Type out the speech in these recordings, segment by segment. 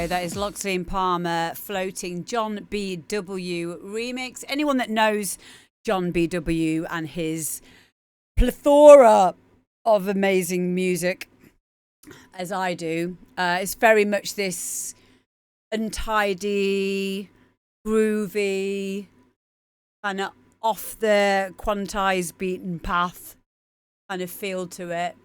go. That is Loxley and Palmer Floating John B.W. remix. Anyone that knows John B.W. and his plethora of amazing music, as I do, it's very much this untidy, groovy, kind of off the quantized beaten path kind of feel to it.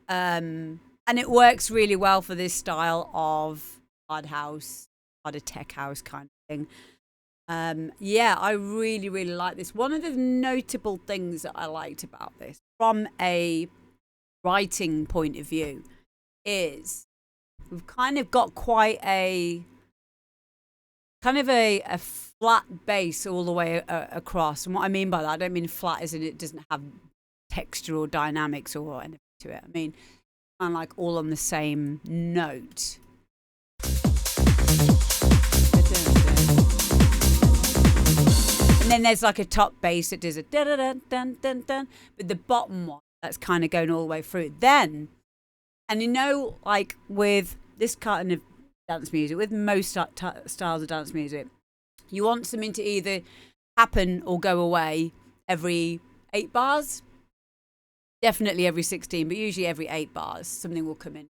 And it works really well for this style of hard house, harder tech house kind of thing. Yeah, I really, really like this. One of the notable things that I liked about this from a writing point of view is we've kind of got quite a flat bass all the way across. And what I mean by that, I don't mean flat as in it doesn't have texture or dynamics or anything to it. I mean kind of like all on the same note. And then there's like a top bass that does a da da da dun dun dun, but the bottom one that's kind of going all the way through. Then, and you know, like with this kind of dance music, with most styles of dance music, you want something to either happen or go away every 8 bars. Definitely every 16, but usually every 8 bars, something will come in,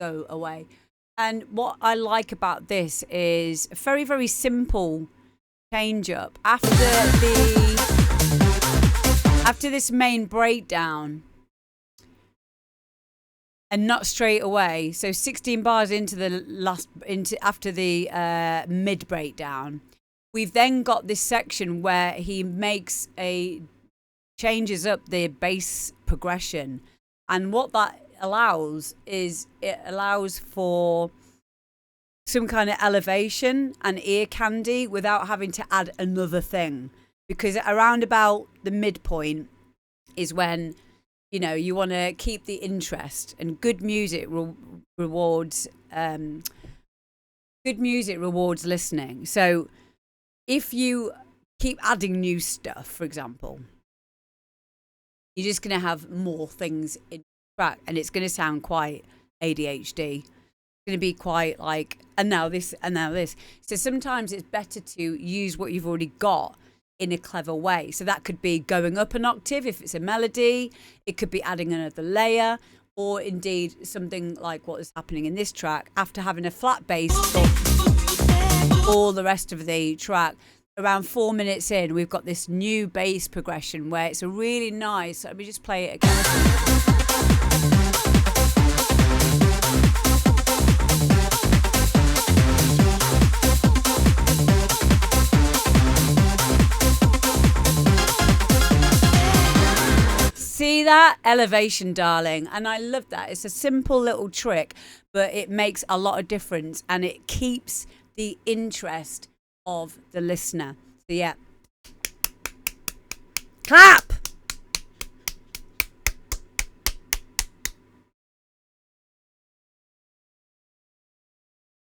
go away. And what I like about this is a very, very simple change up. After this main breakdown, and not straight away. So 16 bars after the mid breakdown, we've then got this section where he changes up the bass progression, and what that allows is it allows for some kind of elevation and ear candy without having to add another thing, because around about the midpoint is when you want to keep the interest, and good music rewards listening. So if you keep adding new stuff, for example, you're just going to have more things in the track, and it's going to sound quite ADHD. It's going to be quite like, and now this, and now this. So sometimes it's better to use what you've already got in a clever way. So that could be going up an octave if it's a melody. It could be adding another layer, or indeed something like what is happening in this track. After having a flat bass for all the rest of the track, around 4 minutes in, we've got this new bass progression where it's a really nice. Let me just play it again. See that? Elevation, darling. And I love that. It's a simple little trick, but it makes a lot of difference, and it keeps the interest of the listener. So yeah. Clap!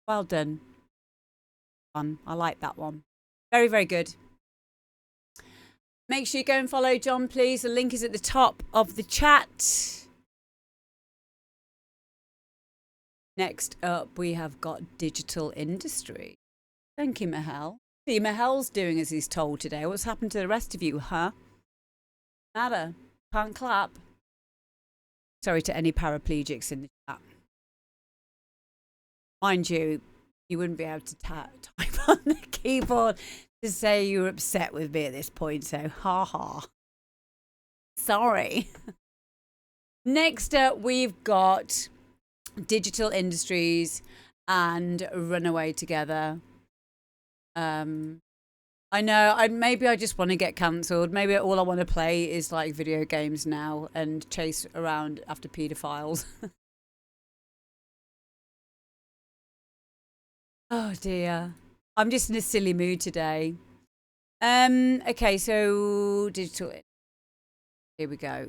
Well done. Fun. I like that one. Very, very good. Make sure you go and follow John, please. The link is at the top of the chat. Next up, we have got Digital Industry. Thank you, Mahel. See, Mahel's doing as he's told today. What's happened to the rest of you, huh? Nada. Can't clap. Sorry to any paraplegics in the chat. Mind you, you wouldn't be able to type on the keyboard to say you were upset with me at this point, so ha. Sorry. Next up, we've got Digital Industries and Runaway together. I know, maybe I just want to get cancelled. Maybe all I want to play is like video games now and chase around after paedophiles. Oh dear. I'm just in a silly mood today. Okay, so digital. Here we go.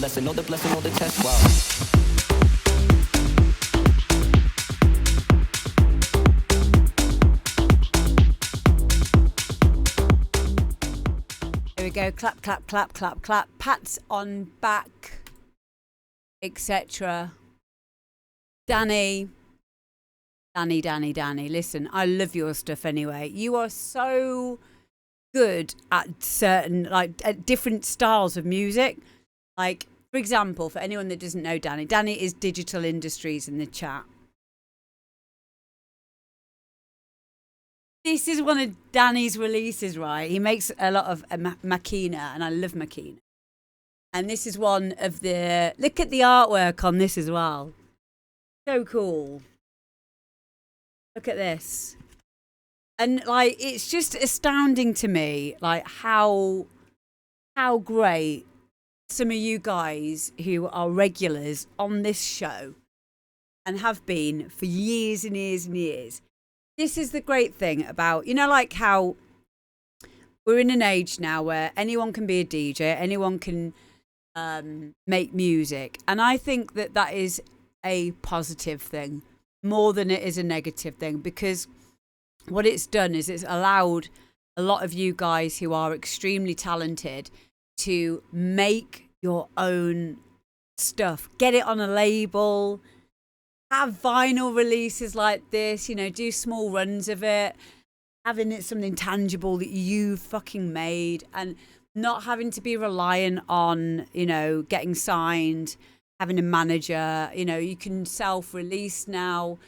lesson, or the blessing, or the test. Wow. Here we go. Clap, clap, clap, clap, clap. Pats on back, etc. Danny. Listen, I love your stuff anyway. You are so good at certain, like, at different styles of music. Like, for example, for anyone that doesn't know Danny is Digital Industries in the chat. This is one of Danny's releases, right? He makes a lot of Makina, and I love Makina. And this is one of the... Look at the artwork on this as well. So cool. Look at this. And, like, it's just astounding to me, like, how great some of you guys who are regulars on this show and have been for years and years and years. This is the great thing about, you know, like how we're in an age now where anyone can be a DJ, anyone can make music. And I think that that is a positive thing more than it is a negative thing, because what it's done is it's allowed a lot of you guys who are extremely talented to make your own stuff, get it on a label, have vinyl releases like this, you know, do small runs of it, having it something tangible that you fucking made, and not having to be reliant on, you know, getting signed, having a manager. You know, you can self-release now.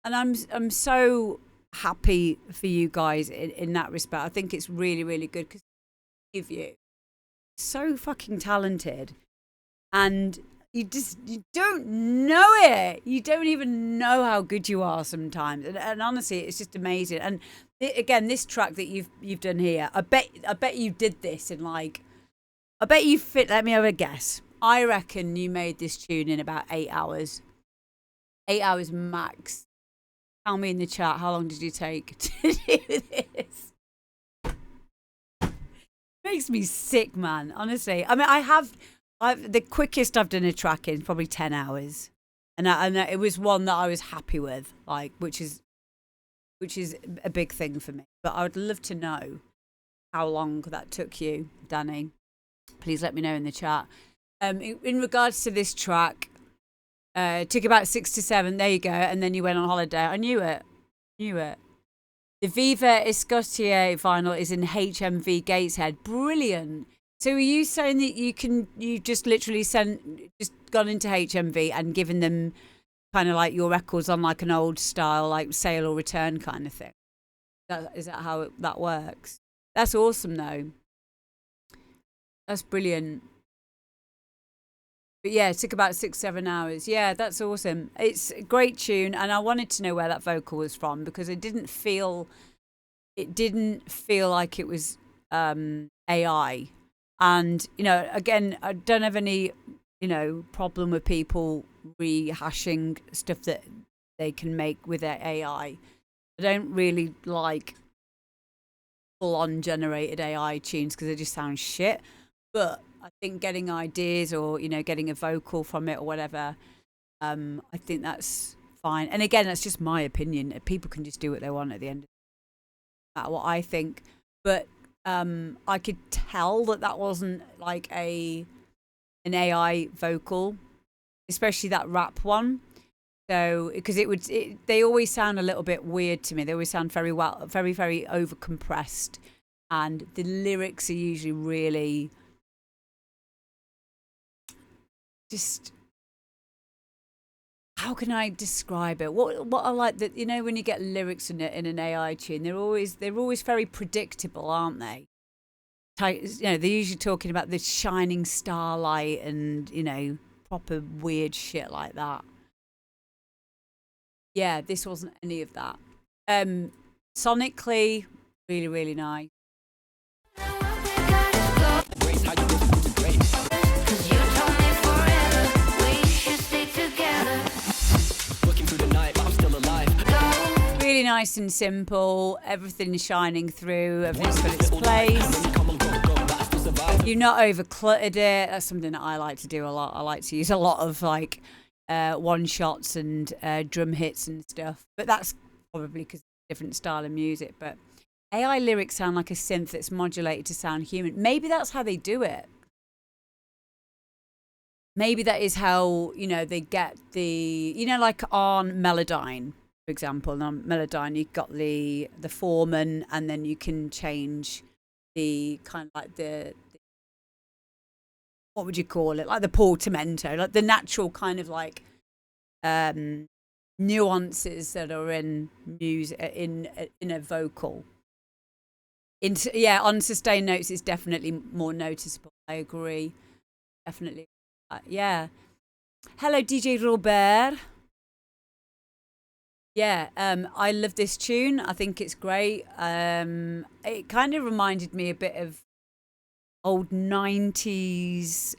And I'm so happy for you guys in that respect. I think it's really, really good, because of you, so fucking talented, and you don't know it. You don't even know how good you are sometimes. And honestly, it's just amazing. And again, this track that you've done here, I bet you did this in like, I bet you fit. Let me have a guess. I reckon you made this tune in about 8 hours. 8 hours max. Tell me in the chat, how long did you take to do this? Makes me sick, man. Honestly, I mean, I've the quickest I've done a track in probably 10 hours, and it was one that I was happy with, like, which is a big thing for me. But I would love to know how long that took you, Danny. Please let me know in the chat. In regards to this track, it took about 6 to 7. There you go. And then you went on holiday. I knew it. The Viva Escotier vinyl is in HMV Gateshead. Brilliant. So are you saying that you just literally gone into HMV and given them kind of like your records on like an old style, like sale or return kind of thing? Is that how that works? That's awesome though. That's brilliant. But yeah, it took about 6-7 hours. Yeah, that's awesome. It's a great tune, and I wanted to know where that vocal was from, because it didn't feel like it was AI. And, you know, again, I don't have any, you know, problem with people rehashing stuff that they can make with their AI. I don't really like full-on generated AI tunes because they just sound shit. But I think getting ideas, or, you know, getting a vocal from it or whatever, I think that's fine. And again, that's just my opinion. People can just do what they want at the end, no matter what I think. But I could tell that wasn't like an AI vocal, especially that rap one. So, because they always sound a little bit weird to me. They always sound very over compressed, and the lyrics are usually really just, how can I describe it? What I like that, you know, when you get lyrics in an AI tune, they're always very predictable, aren't they? You know, they're usually talking about the shining starlight and, you know, proper weird shit like that. Yeah, this wasn't any of that. Sonically, really, really nice. Really nice and simple. Everything is shining through. Everything's got its place. you've not overcluttered it. That's something that I like to do a lot. I like to use a lot of like one shots and drum hits and stuff. But that's probably because it's a different style of music. But AI lyrics sound like a synth that's modulated to sound human. Maybe that's how they do it. Maybe that is how, they get the, like on Melodyne, for example. On Melodyne, you've got the Foreman, and then you can change the kind of like the what would you call it? Like the portamento, like the natural kind of like nuances that are in music, in a vocal. On sustained notes, it's definitely more noticeable. I agree. Definitely. Yeah. Hello, DJ Robert. Yeah, I love this tune. I think it's great. It kind of reminded me a bit of old 90s,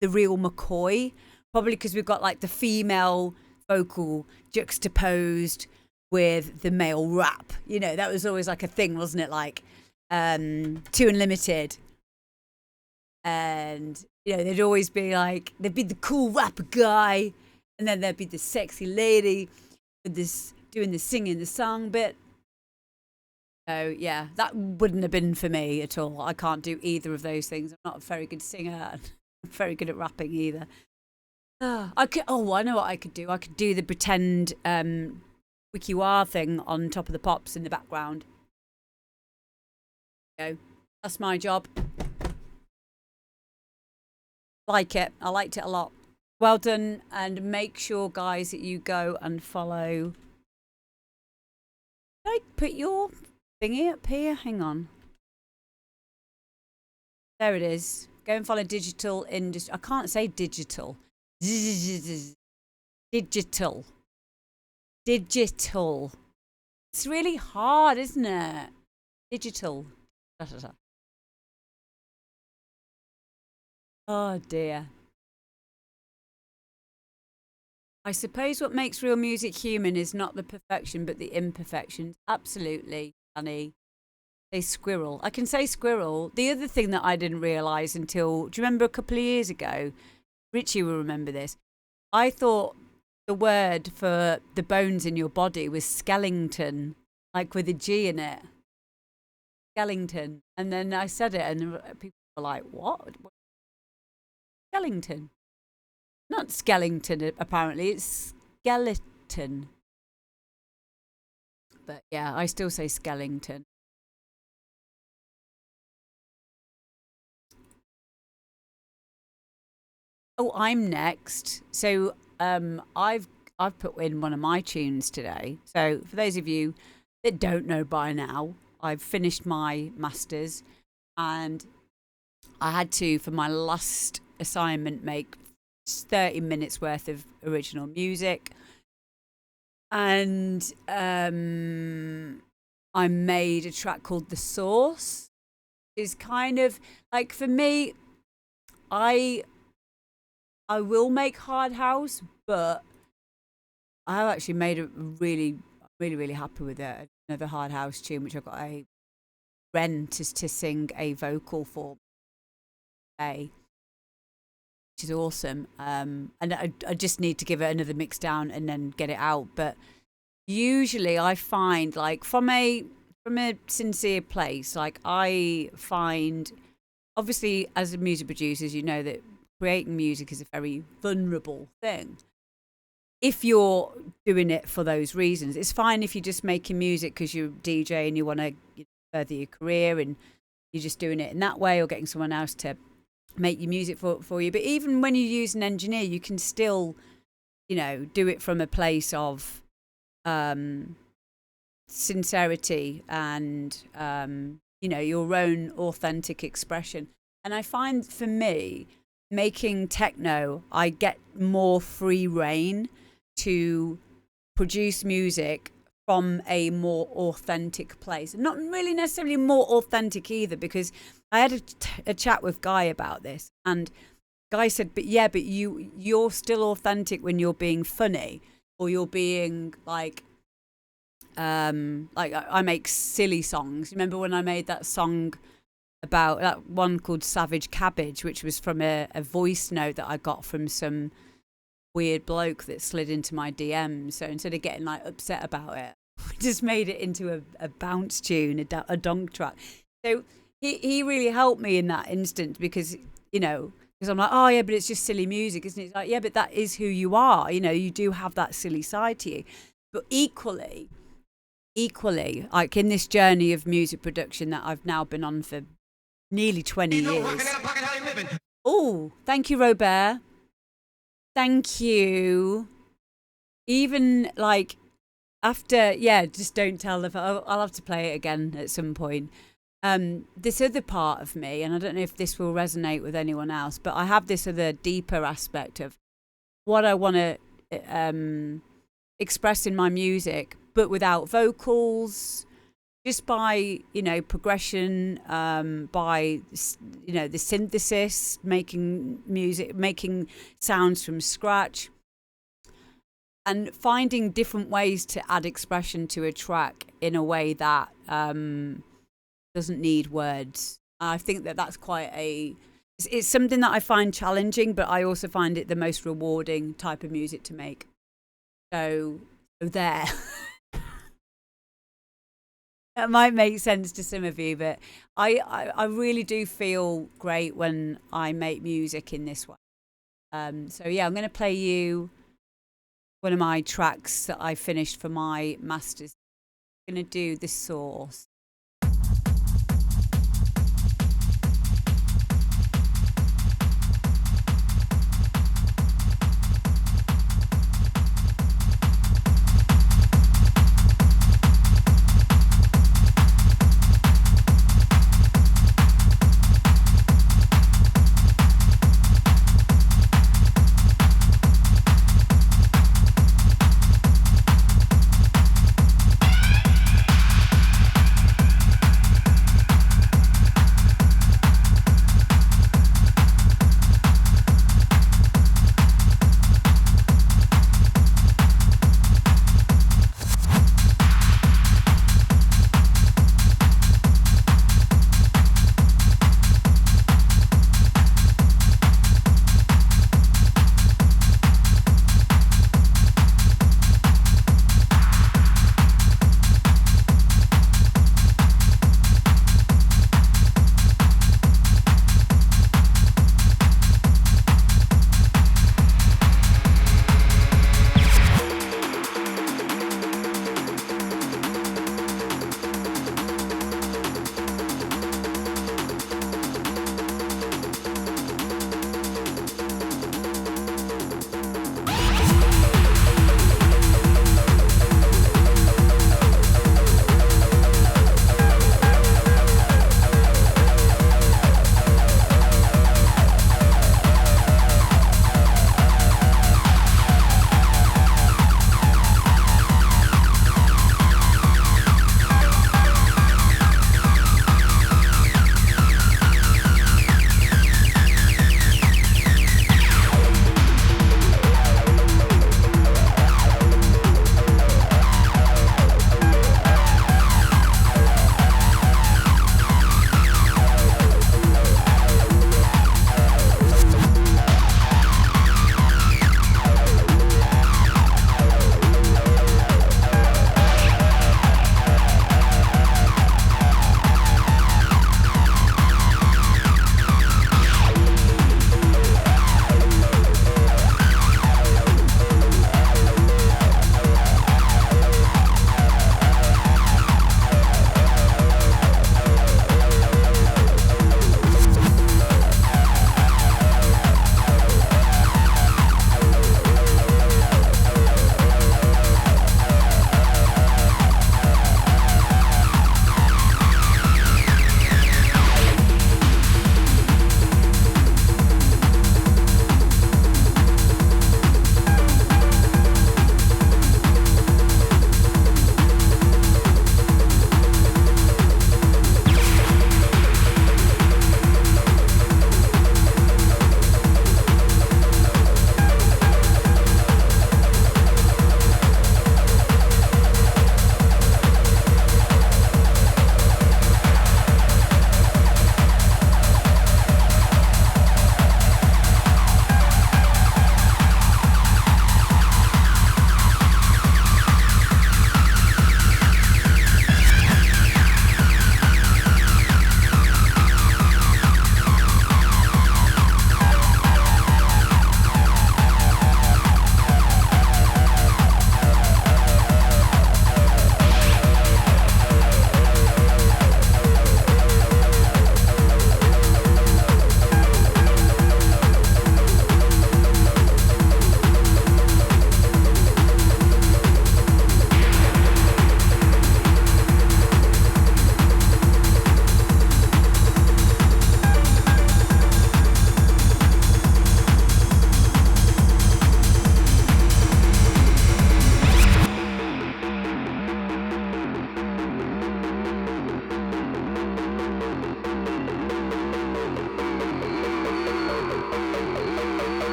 The Real McCoy, probably because we've got like the female vocal juxtaposed with the male rap. That was always like a thing, wasn't it? Like Two Unlimited. And, they'd always be like, there'd be the cool rapper guy, and then there'd be the sexy lady with this doing the singing the song bit. So yeah, that wouldn't have been for me at all. I can't do either of those things. I'm not a very good singer. I'm very good at rapping either. I know what I could do. I could do the pretend WikiWar thing on top of the pops in the background. That's my job. Like it. I liked it a lot. Well done, and make sure, guys, that you go and follow. Did I put your thingy up here? Hang on. There it is. Go and follow Digital Industry. I can't say digital. Digital. It's really hard, isn't it? Digital. Oh dear. I suppose what makes real music human is not the perfection, but the imperfections. Absolutely, honey. Say squirrel. I can say squirrel. The other thing that I didn't realise until, do you remember a couple of years ago? Richie will remember this. I thought the word for the bones in your body was skeleton, like with a G in it. Skellington. And then I said it, and people were like, what? Skellington. Not Skellington, apparently. It's skeleton. But yeah, I still say Skellington. Oh, I'm next. So I've put in one of my tunes today. So for those of you that don't know by now, I've finished my masters, and I had to, for my last assignment, make 30 minutes worth of original music. And I made a track called The Source. It's kind of like, for me, I will make hard house, but I have actually made a really, really, really happy with it. Another hard house tune, which I've got a Ren to sing a vocal for today, which is awesome. And I just need to give it another mix down and then get it out. But usually I find, like, from a sincere place, like, I find, obviously as a music producer, you know that creating music is a very vulnerable thing. If you're doing it for those reasons, it's fine if you're just making music because you're a DJ and you want to further your career and you're just doing it in that way, or getting someone else to make your music for you. But even when you use an engineer, you can still, do it from a place of sincerity and, your own authentic expression. And I find, for me, making techno, I get more free reign to produce music from a more authentic place. Not really necessarily more authentic either, because I had a chat with Guy about this, and Guy said, but you're still authentic when you're being funny, or you're being like I make silly songs. Remember when I made that song about that one called Savage Cabbage, which was from a voice note that I got from some weird bloke that slid into my DM. So instead of getting like upset about it, I just made it into a bounce tune, a donk track. So he really helped me in that instance because, you know, because I'm like, oh yeah, but it's just silly music, isn't it? It's like, yeah, but that is who you are. You know, you do have that silly side to you. But equally, like in this journey of music production that I've now been on for nearly 20 years. Oh, thank you, Robert. Thank you. Even like after, just don't tell if I'll have to play it again at some point. This other part of me, and I don't know if this will resonate with anyone else, but I have this other deeper aspect of what I want to express in my music, but without vocals, just by, you know, progression, by, you know, the synthesis, making music, making sounds from scratch, and finding different ways to add expression to a track in a way that doesn't need words. I think that that's it's something that I find challenging, but I also find it the most rewarding type of music to make. So there. That might make sense to some of you, but I really do feel great when I make music in this way. So yeah, I'm going to play you one of my tracks that I finished for my masters. I'm going to do The Source.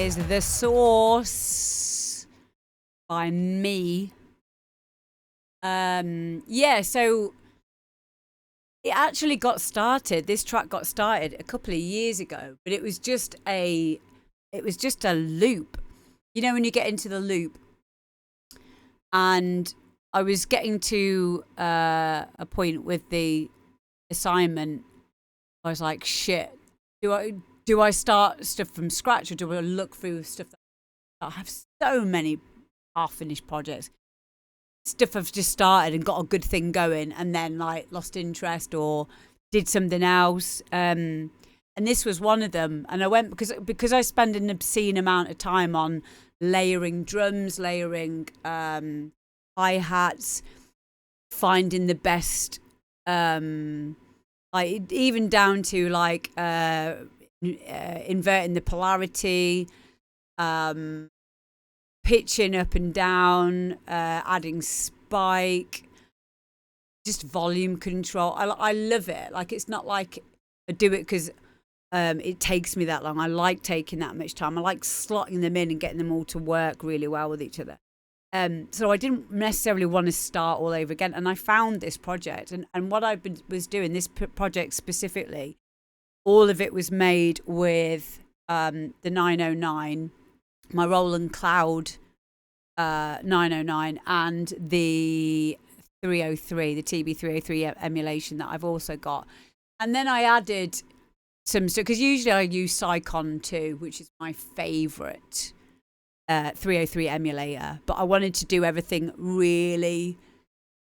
is The Source by me. Yeah, so it actually got started. This track got started a couple of years ago, but it was just a loop. You know, when you get into the loop, and I was getting to a point with the assignment. I was like, shit, do I start stuff from scratch, or do I look through stuff that I have so many half-finished projects? Stuff I've just started and got a good thing going, and then like lost interest or did something else. And this was one of them. And I went because I spend an obscene amount of time on layering drums, layering hi-hats, finding the best, like even down to like inverting the polarity, pitching up and down, adding spike, just volume control. I love it. Like, it's not like I do it because it takes me that long. I like taking that much time. I like slotting them in and getting them all to work really well with each other. So I didn't necessarily want to start all over again. And I found this project, and what I was doing, this project specifically, all of it was made with the 909, my Roland Cloud 909, and the 303, the TB303 emulation that I've also got. And then I added some stuff, because usually I use Psycon 2, which is my favourite 303 emulator, but I wanted to do everything really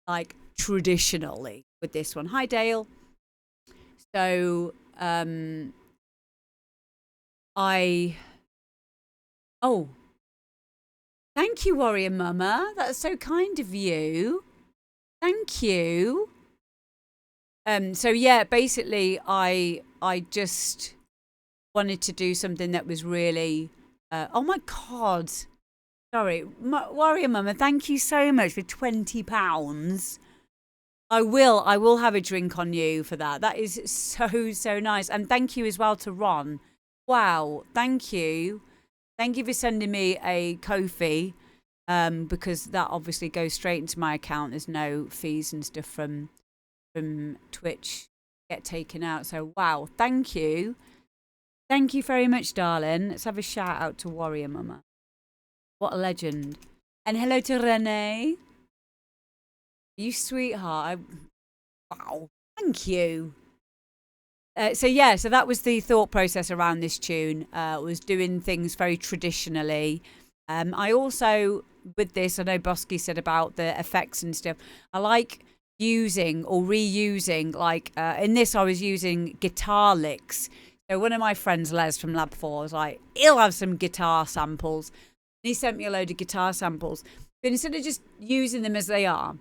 like traditionally with this one. Hi, Dale. So thank you, Warrior Mama. That's so kind of you. Thank you. So yeah, basically I just wanted to do something that was really oh my God. Sorry. Warrior Mama, thank you so much for £20. I will have a drink on you for that. That is so nice. And thank you as well to Ron. Wow, thank you. Thank you for sending me a Ko-fi, because that obviously goes straight into my account. There's no fees and stuff from Twitch get taken out. So wow, thank you. Thank you very much, darling. Let's have a shout out to Warrior Mama. What a legend. And hello to Renee. You sweetheart. Wow, thank you. So that was the thought process around this tune. Was doing things very traditionally. I also, with this, I know Bosky said about the effects and stuff. I like using or reusing, like in this I was using guitar licks. So one of my friends, Les from Lab 4, was like, he'll have some guitar samples. And he sent me a load of guitar samples. But instead of just using them as they are,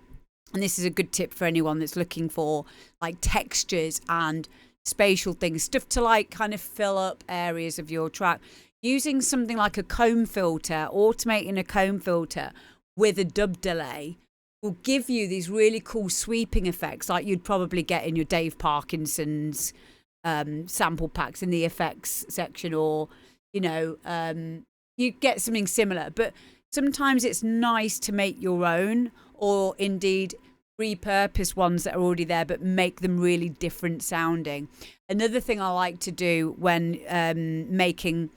and this is a good tip for anyone that's looking for like textures and spatial things, stuff to like kind of fill up areas of your track, using something like a comb filter, automating a comb filter with a dub delay will give you these really cool sweeping effects like you'd probably get in your Dave Parkinson's sample packs in the effects section, or you get something similar. But sometimes it's nice to make your own, or indeed repurpose ones that are already there but make them really different sounding. Another thing I like to do when making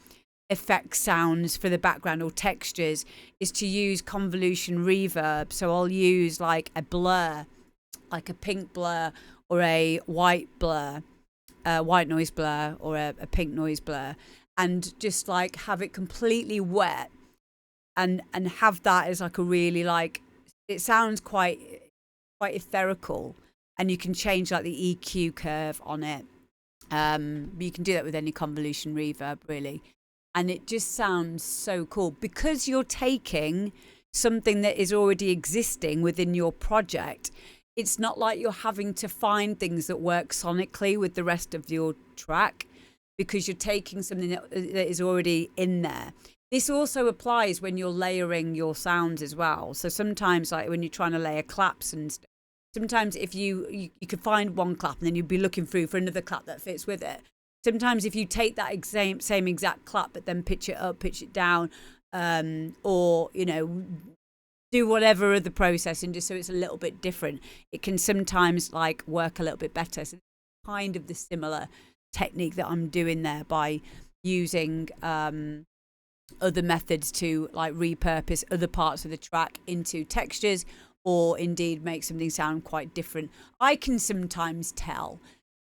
effect sounds for the background or textures is to use convolution reverb. So I'll use like a blur, like a pink blur or a white blur, white noise blur or a pink noise blur, and just like have it completely wet and have that as like a really like, it sounds quite etherical, and you can change like the EQ curve on it. But you can do that with any convolution reverb really. And it just sounds so cool because you're taking something that is already existing within your project. It's not like you're having to find things that work sonically with the rest of your track, because you're taking something that is already in there. This also applies when you're layering your sounds as well. So sometimes, like when you're trying to layer claps and stuff, sometimes if you could find one clap and then you'd be looking through for another clap that fits with it. sometimes if you take that same exact clap, but then pitch it up, pitch it down, or, you know, do whatever other processing just so it's a little bit different, it can sometimes like work a little bit better. So kind of the similar technique that I'm doing there by using other methods to like repurpose other parts of the track into textures, or indeed make something sound quite different. I can sometimes tell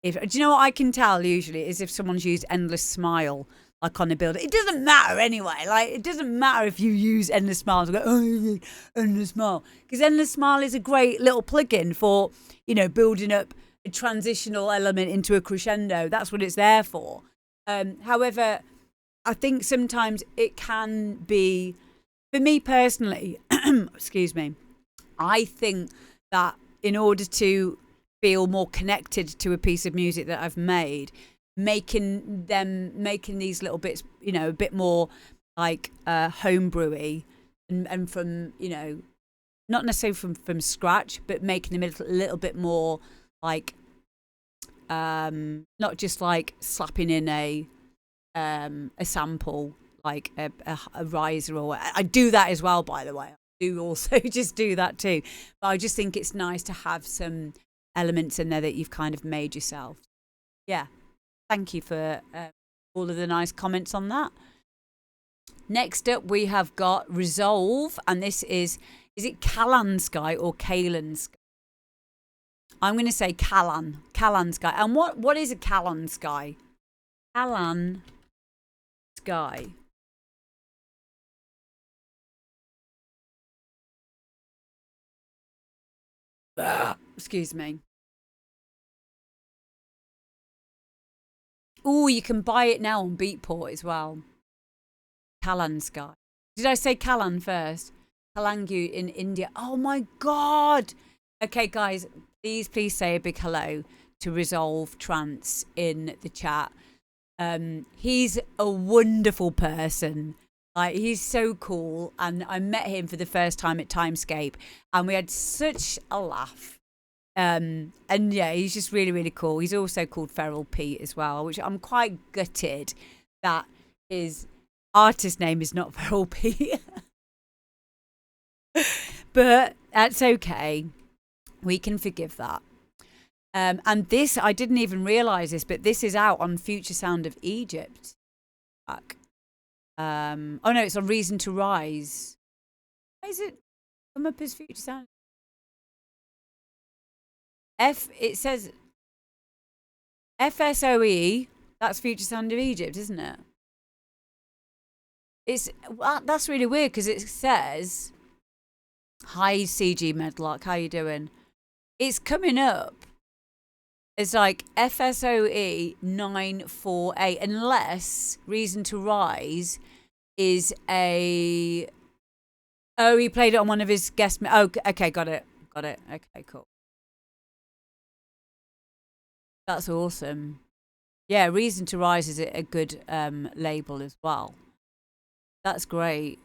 do you know what I can tell usually is if someone's used Endless Smile like on a build. It doesn't matter anyway. Like, it doesn't matter if you use Endless Smile and go, oh, Endless Smile, because Endless Smile is a great little plugin for, you know, building up a transitional element into a crescendo. That's what it's there for. However, I think sometimes it can be, for me personally, excuse me, I think that in order to feel more connected to a piece of music that I've made, making these little bits, you know, a bit more like homebrewy and from, you know, not necessarily from scratch, but making them a little bit more like not just like slapping in a sample, like a riser, or I do that as well, by the way. I do also just do that too, but I just think it's nice to have some elements in there that you've kind of made yourself. Yeah, thank you for all of the nice comments on that. Next up, we have got Resolve, and this is it Calan Sky or Calan Sky? I'm going to say Calan Sky. And what is a Calan Sky? Calan Sky. Excuse me. Oh, you can buy it now on Beatport as well. Calan Sky. Did I say Calan first? Kalangu in India. Oh my God. Okay, guys, please say a big hello to Resolve Trance in the chat. He's a wonderful person. Like, he's so cool, and I met him for the first time at Timescape, and we had such a laugh. And yeah, he's just really, really cool. He's also called Feral Pete as well, which I'm quite gutted that his artist name is not Feral Pete. But that's okay. We can forgive that. And this, I didn't even realise this, but this is out on Future Sound of Egypt. Oh no, it's on Reason to Rise. Why is it come up as Future Sound? It says FSOE. That's Future Sound of Egypt, isn't it? That's really weird, because it says, "Hi CG Medlock, how you doing?" It's coming up. It's like FSOE 948, unless Reason to Rise is a. Oh, he played it on one of his guest. Oh, okay, got it. Okay, cool. That's awesome. Yeah, Reason to Rise is a good label as well. That's great.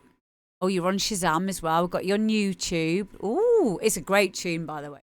Oh, you're on Shazam as well. We've got you on YouTube. Ooh, it's a great tune, by the way.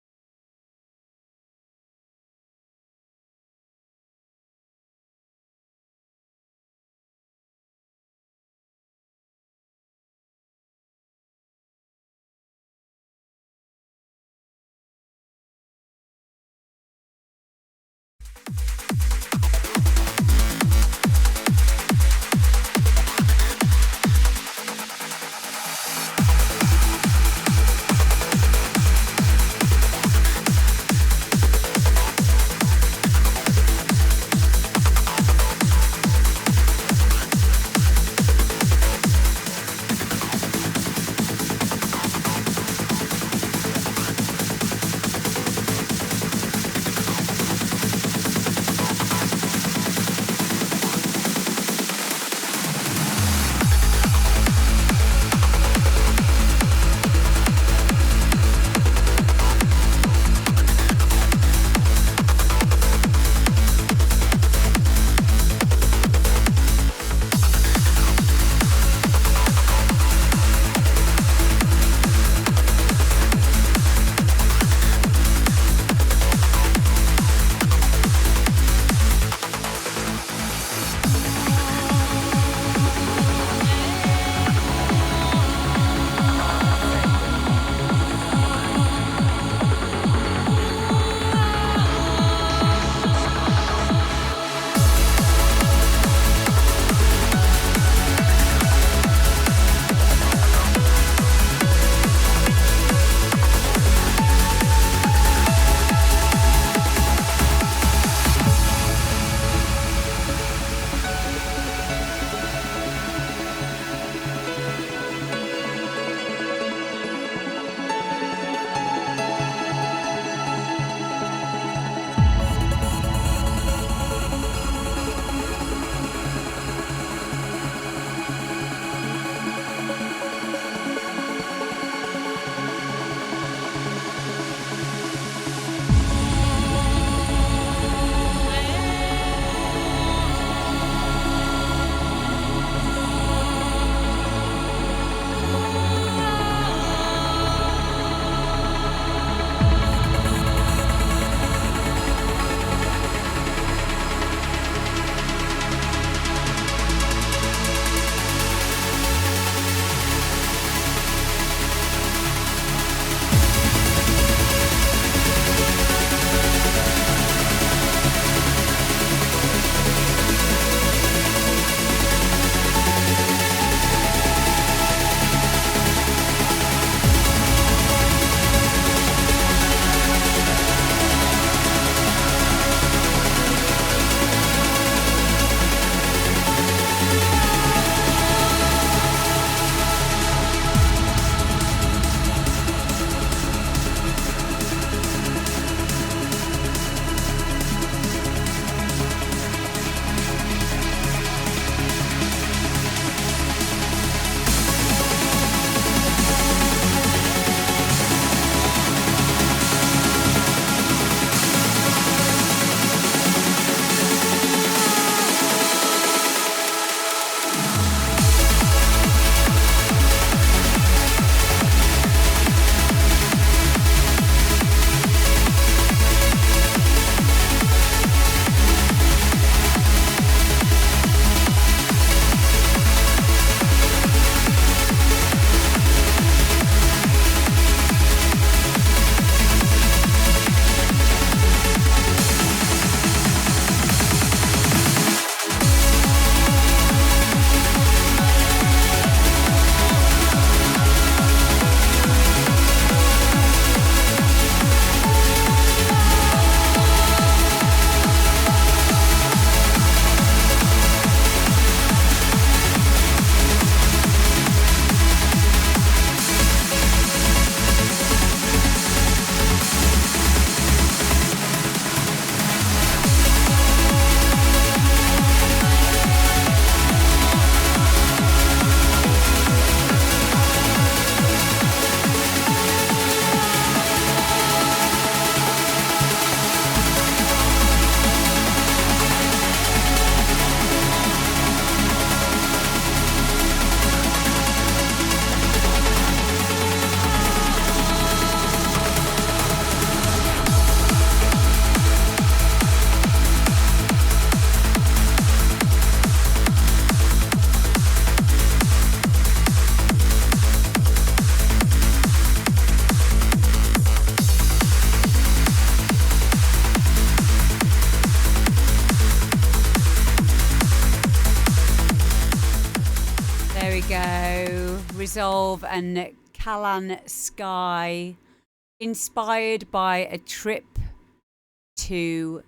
Dissolve and Calan Sky, inspired by a trip to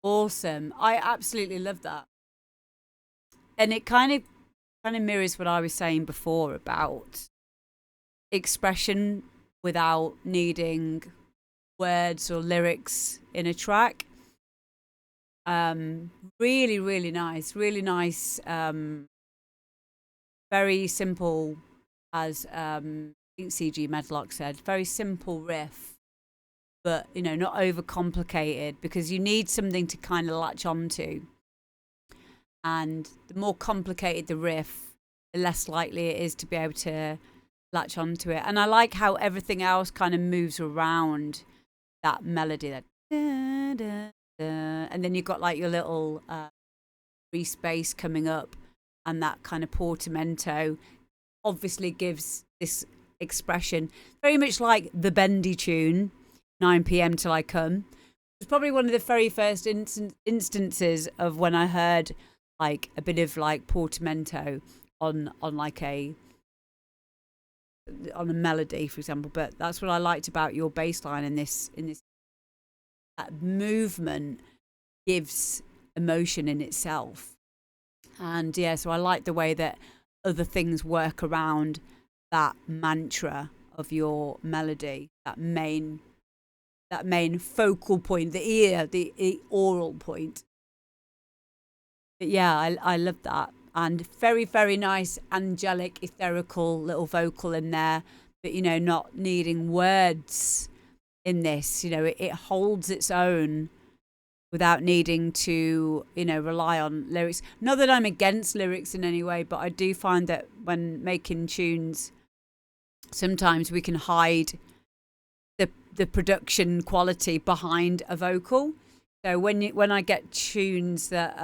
Awesome. I absolutely love that. And it kind of mirrors what I was saying before about expression without needing words or lyrics in a track. Really, really nice. Really nice. Very simple, as I think CG Medlock said. Very simple riff, but not overcomplicated, because you need something to kind of latch onto. And the more complicated the riff, the less likely it is to be able to latch onto it. And I like how everything else kind of moves around that melody, that da, da, da. And then you've got like your little free space coming up, and that kind of portamento obviously gives this expression, very much like the bendy tune 9 p.m. Till I Come. It's probably one of the very first instances of when I heard like a bit of like portamento on like a melody, for example. But that's what I liked about your bass line in this that movement gives emotion in itself. And yeah, so I like the way that other things work around that mantra of your melody, that main focal point, the ear, the oral point. But yeah, I love that. And very, very nice, angelic, etherical little vocal in there, but not needing words in this. It holds its own without needing to, rely on lyrics. Not that I'm against lyrics in any way, but I do find that when making tunes, sometimes we can hide the production quality behind a vocal. So when I get tunes that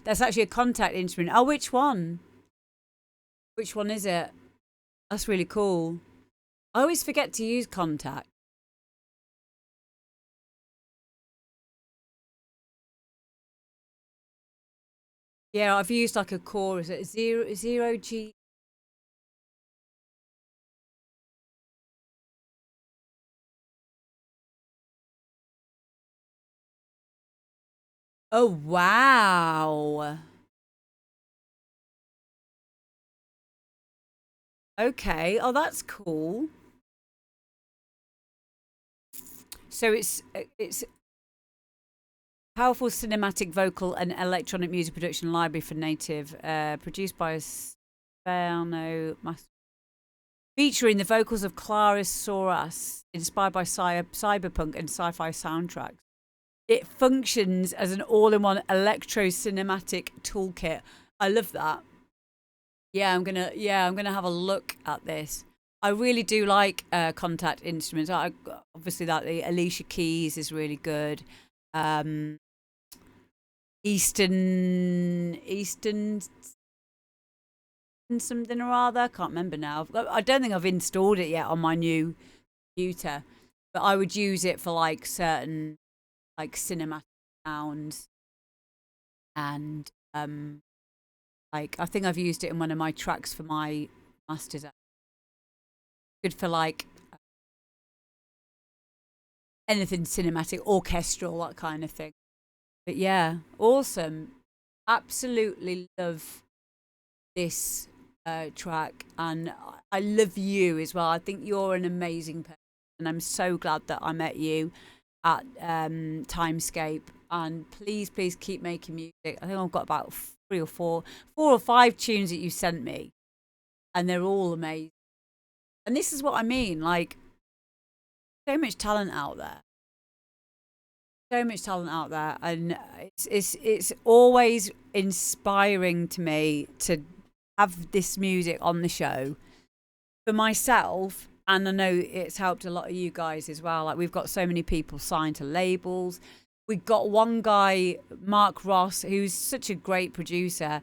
that's actually a contact instrument. Oh, which one? Which one is it? That's really cool. I always forget to use contact. Yeah, I've used like a chorus at zero G. Oh, wow. Okay. Oh, that's cool. So it's powerful cinematic vocal and electronic music production library for native, produced by Stefano, featuring the vocals of Clarice Soras, inspired by cyberpunk and sci-fi soundtracks. It functions as an all-in-one electro-cinematic toolkit. I love that. Yeah, I'm gonna have a look at this. I really do like contact instruments. Obviously, that the Alicia Keys is really good. Eastern something or other. I can't remember now. I don't think I've installed it yet on my new computer, but I would use it for like certain like cinematic sounds, and like I think I've used it in one of my tracks for my masters. Good for like anything cinematic, orchestral, that kind of thing. But yeah, awesome. Absolutely love this track, and I love you as well. I think you're an amazing person, and I'm so glad that I met you at Timescape. And please keep making music. I think I've got about four or five tunes that you sent me, and they're all amazing. And this is what I mean, like, so much talent out there. So much talent out there, and it's always inspiring to me to have this music on the show for myself, and I know it's helped a lot of you guys as well. Like, we've got so many people signed to labels. We've got one guy, Mark Ross, who's such a great producer,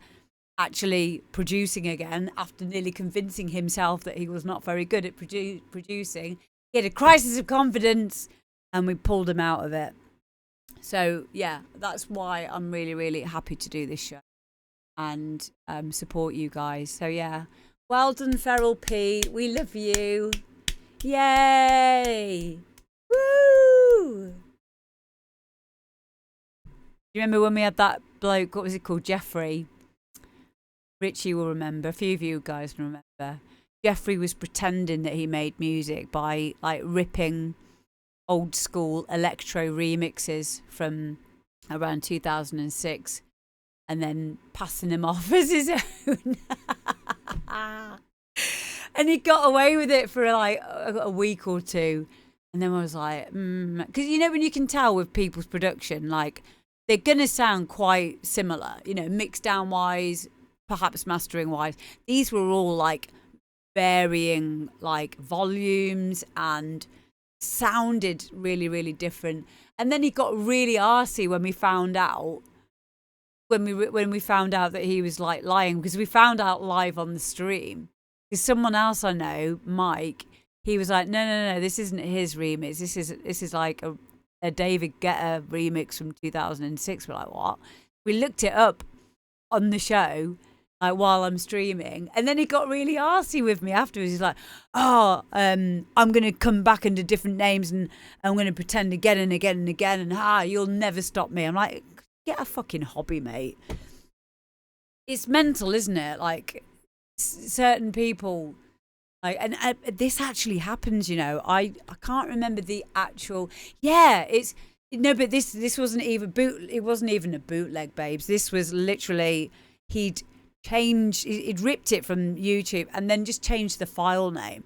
actually producing again after nearly convincing himself that he was not very good at producing. He had a crisis of confidence, and we pulled him out of it. So yeah, that's why I'm really, really happy to do this show and support you guys. So yeah, Well done, Feral P. We love you. Yay! Woo! Do you remember when we had that bloke, what was he called? Jeffrey. Richie will remember. A few of you guys will remember. Jeffrey was pretending that he made music by like ripping old school electro remixes from around 2006 and then passing them off as his own. And he got away with it for like a week or two. And then I was like, because you know when you can tell with people's production, like they're going to sound quite similar, you know, mixed down wise, perhaps mastering wise. These were all like varying like volumes and sounded really, really different. And then he got really arsey when we found out that he was like lying, because we found out live on the stream. Because someone else I know, Mike, he was like, no, this isn't his remix. This is like a David Guetta remix from 2006. We're like, what? We looked it up on the show while I'm streaming, and then he got really arsey with me afterwards. He's like, I'm going to come back under different names and I'm going to pretend again and again and again, and you'll never stop me. I'm like, get a fucking hobby, mate. It's mental, isn't it? Like, certain people, like, and this actually happens, you know. I can't remember the actual. Yeah, it's no, but this wasn't even it wasn't even a bootleg, babes. This was literally he'd ripped it from YouTube and then just changed the file name.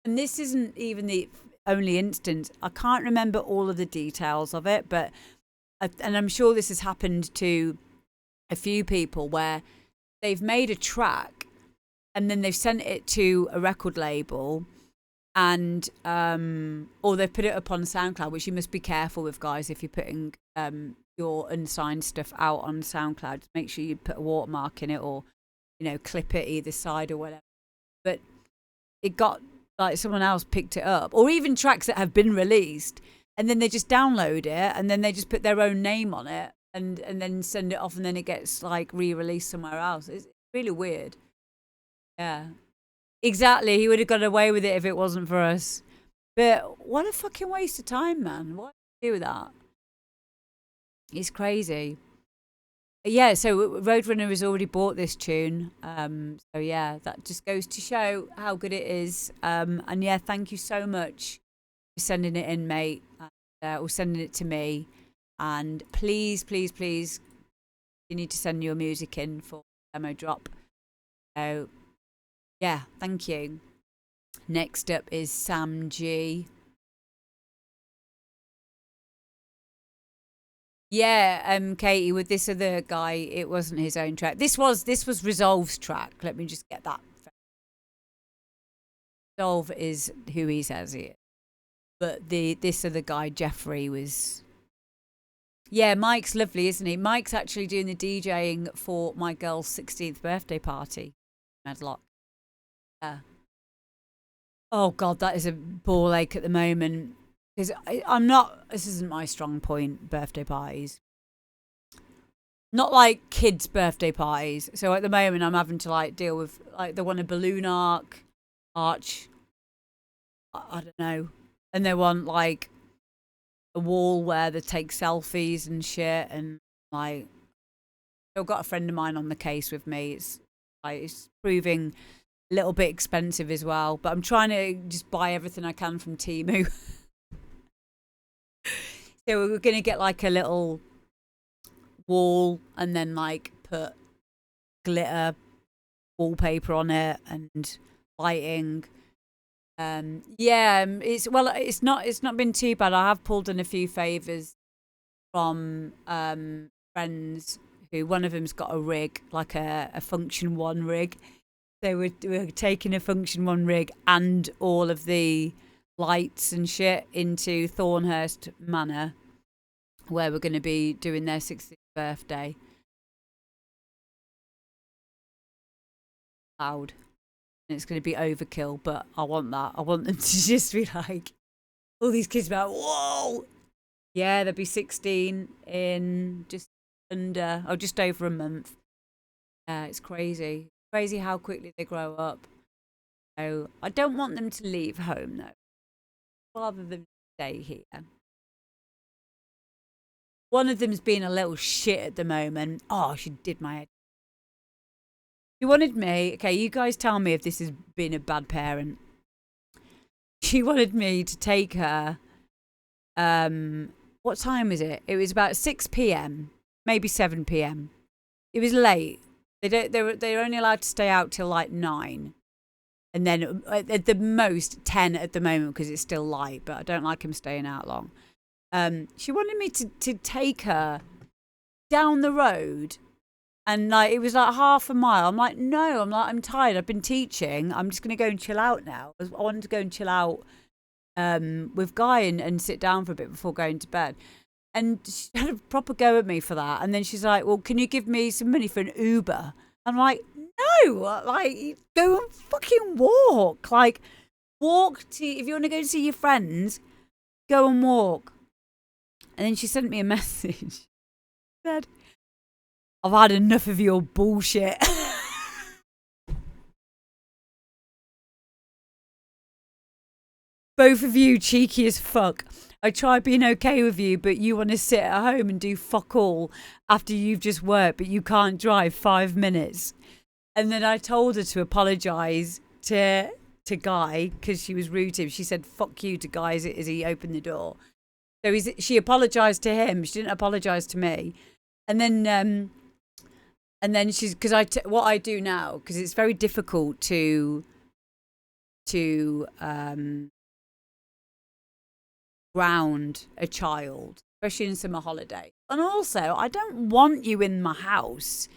And this isn't even the only instance. I can't remember all of the details of it, but and I'm sure this has happened to a few people where they've made a track and then they've sent it to a record label, and or they've put it up on SoundCloud, which you must be careful with, guys, if you're putting your unsigned stuff out on SoundCloud. Make sure you put a watermark in it, or you know, clip it either side or whatever. But it got like someone else picked it up, or even tracks that have been released, and then they just download it and then they just put their own name on it and then send it off, and then it gets like re-released somewhere else. It's really weird. Yeah, exactly. He would have got away with it if it wasn't for us. But what a fucking waste of time, man. What do you do with that? It's crazy. Yeah, so Roadrunner has already bought this tune. So yeah, that just goes to show how good it is. And yeah, thank you so much for sending it in, mate, or sending it to me. And please, please, please, you need to send your music in for demo drop. So yeah, thank you. Next up is Sam G. Yeah, Katie, with this other guy, it wasn't his own track. This was Resolve's track. Let me just get that. Resolve is who he says he is. But this other guy, Jeffrey, was... Yeah, Mike's lovely, isn't he? Mike's actually doing the DJing for my girl's 16th birthday party. Medlock. Yeah. Oh, God, that is a ball ache at the moment. Because I'm not... This isn't my strong point, birthday parties. Not like kids' birthday parties. So at the moment, I'm having to like deal with... Like, they want a balloon arch. I don't know. And they want like a wall where they take selfies and shit, and like I've got a friend of mine on the case with me. It's proving a little bit expensive as well, but I'm trying to just buy everything I can from Temu. So we're gonna get like a little wall and then like put glitter wallpaper on it and lighting. It's not been too bad. I have pulled in a few favours from friends who, one of them's got a rig, like a Function One rig. So we're taking a Function One rig and all of the lights and shit into Thornhurst Manor, where we're going to be doing their 60th birthday. Loud. It's going to be overkill, but I want that. I want them to just be like, all these kids be like, whoa! Yeah, they'll be 16 in just over a month. It's crazy. Crazy how quickly they grow up. So I don't want them to leave home though, rather than stay here. One of them's being a little shit at the moment. Oh, she did my head. She wanted me, okay, you guys tell me if this has been a bad parent. She wanted me to take her, what time is it? It was about 6 p.m, maybe 7 p.m. It was late. They're only allowed to stay out till like 9. And then at the most 10 at the moment because it's still light, but I don't like him staying out long. She wanted me to take her down the road. And like it was like half a mile. I'm like, no, I'm tired. I've been teaching. I'm just going to go and chill out now. I wanted to go and chill out with Guy and sit down for a bit before going to bed. And she had a proper go at me for that. And then she's like, well, can you give me some money for an Uber? I'm like, no, like go and fucking walk. Like walk to, if you want to go see your friends, go and walk. And then she sent me a message. She said, I've had enough of your bullshit. Both of you cheeky as fuck. I tried being okay with you, but you want to sit at home and do fuck all after you've just worked, but you can't drive 5 minutes. And then I told her to apologise to Guy because she was rude to him. She said, fuck you to Guy as he opened the door. So she apologised to him. She didn't apologise to me. And then she's, because what I do now, because it's very difficult to ground a child, especially in summer holiday. And also, I don't want you in my house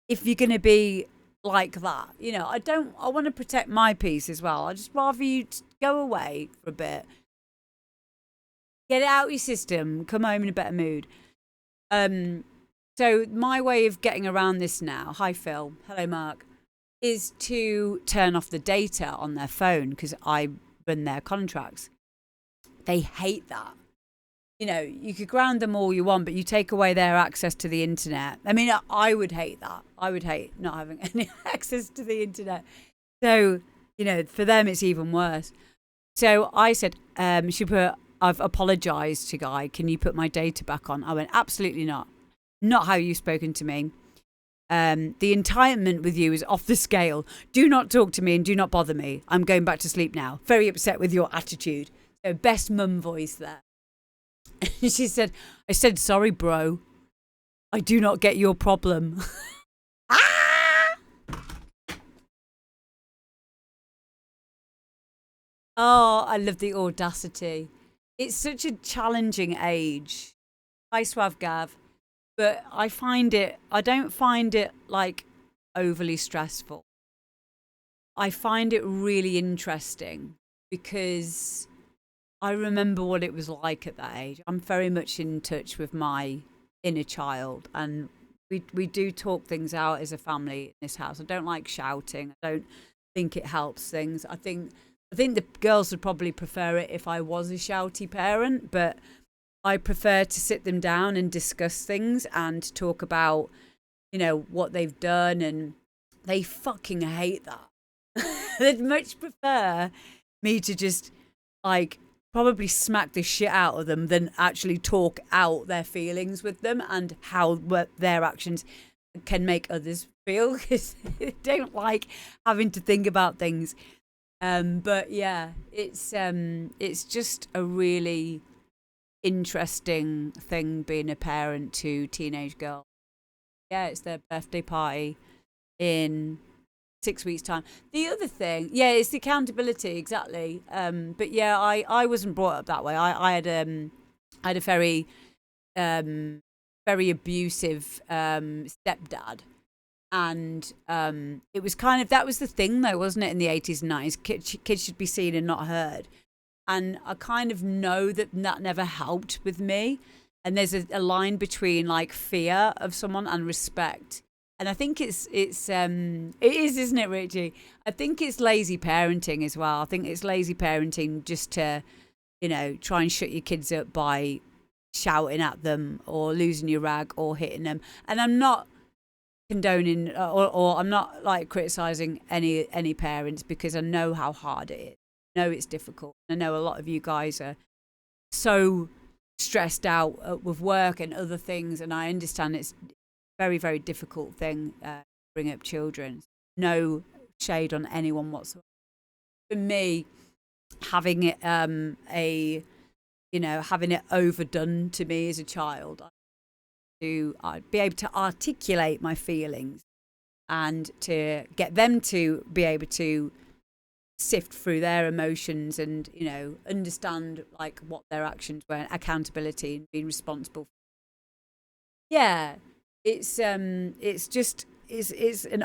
if you're going to be like that. You know, I want to protect my peace as well. I'd just rather you go away for a bit. Get it out of your system, come home in a better mood. So my way of getting around this now, hi Phil, hello Mark, is to turn off the data on their phone because I run their contracts. They hate that. You know, you could ground them all you want, but you take away their access to the internet. I mean, I would hate that. I would hate not having any access to the internet. So, you know, for them, it's even worse. So I said, I've apologised to Guy. Can you put my data back on? I went, absolutely not. Not how you've spoken to me. The entitlement with you is off the scale. Do not talk to me and do not bother me. I'm going back to sleep now. Very upset with your attitude. So best mum voice there. And she said, I said, sorry, bro. I do not get your problem. Oh, I love the audacity. It's such a challenging age. Hi, Swav Gav. But I don't find it like overly stressful. I find it really interesting because I remember what it was like at that age. I'm very much in touch with my inner child, and we do talk things out as a family in this house. I don't like shouting. I don't think it helps things. I think the girls would probably prefer it if I was a shouty parent, but I prefer to sit them down and discuss things and talk about, you know, what they've done, and they fucking hate that. They'd much prefer me to just like probably smack the shit out of them than actually talk out their feelings with them and how their actions can make others feel, because they don't like having to think about things. But yeah, it's just a really interesting thing being a parent to teenage girls. Yeah, it's their birthday party in 6 weeks' time. The other thing, yeah, it's the accountability, exactly. But yeah, I wasn't brought up that way. I had a very very abusive stepdad, and it was kind of, that was the thing though, wasn't it, in the 80s and 90s? Kids should be seen and not heard. And I kind of know that never helped with me. And there's a line between like fear of someone and respect. And I think it is, isn't it, Richie? I think it's lazy parenting as well. I think it's lazy parenting just to, you know, try and shut your kids up by shouting at them or losing your rag or hitting them. And I'm not condoning or I'm not like criticizing any parents, because I know how hard it is. I know it's difficult. I know a lot of you guys are so stressed out with work and other things, and I understand it's a very, very difficult thing to bring up children. No shade on anyone whatsoever. For me, having it having it overdone to me as a child, I'd be able to articulate my feelings and to get them to be able to sift through their emotions and, understand like what their actions were, and accountability and being responsible. Yeah, it's an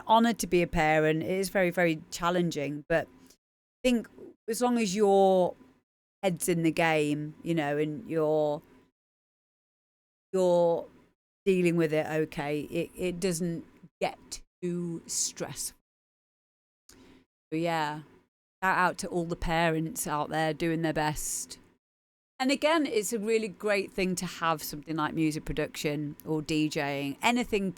honor to be a parent. It is very, very challenging, but I think as long as your head's in the game, and you're dealing with it okay, it doesn't get too stressful. So yeah, shout out to all the parents out there doing their best. And again, it's a really great thing to have something like music production or DJing, anything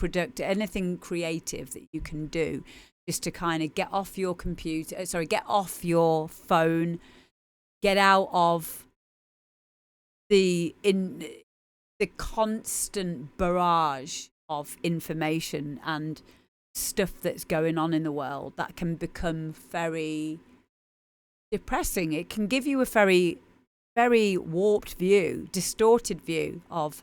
creative that you can do, just to kind of get off your get off your phone, get out of the constant barrage of information and stuff that's going on in the world that can become very depressing. It can give you a very, very warped view, distorted view of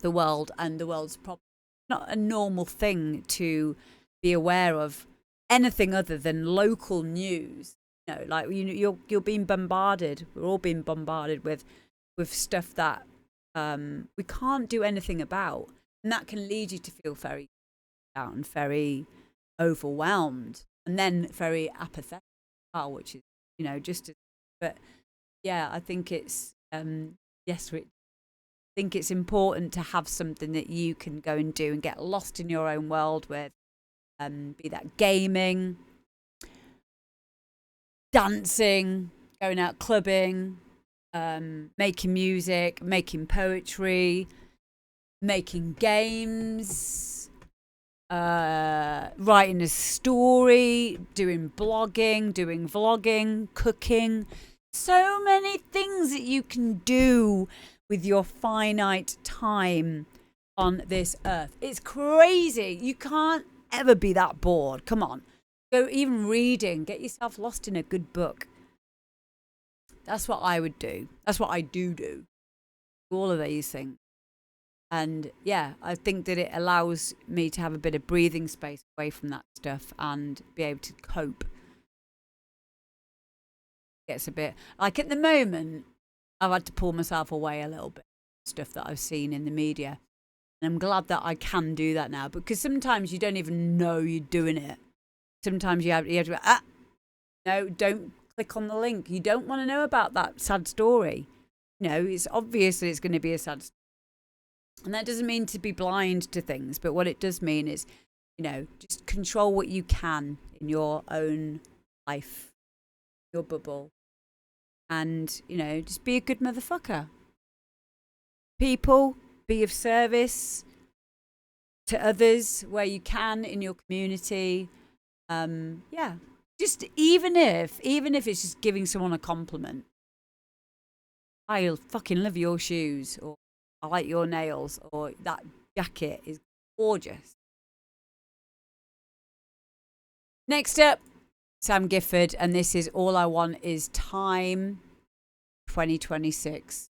the world and the world's problems. Not a normal thing to be aware of anything other than local news. You're being bombarded. We're all being bombarded with stuff that we can't do anything about, and that can lead you to feel very down, very overwhelmed, and then very apathetic, which is but yeah, I think it's yes, Rich, I think it's important to have something that you can go and do and get lost in your own world with, be that gaming, dancing, going out clubbing, making music, making poetry, making games, writing a story, doing blogging, doing vlogging, cooking. So many things that you can do with your finite time on this earth. It's crazy. You can't ever be that bored. Come on. Go even reading. Get yourself lost in a good book. That's what I would do. That's what I do. All of these things. And yeah, I think that it allows me to have a bit of breathing space away from that stuff and be able to cope. Gets a bit like at the moment, I've had to pull myself away a little bit. Stuff that I've seen in the media. And I'm glad that I can do that now, because sometimes you don't even know you're doing it. Sometimes you have to go, no, don't click on the link. You don't want to know about that sad story. It's obvious that it's going to be a sad story. And that doesn't mean to be blind to things, but what it does mean is, just control what you can in your own life, your bubble. And, just be a good motherfucker. People, be of service to others where you can in your community. Yeah, just even if it's just giving someone a compliment. I fucking love your shoes, or I like your nails, or that jacket is gorgeous. Next up, Sam Gifford, and this is All I Want Is Time 2026.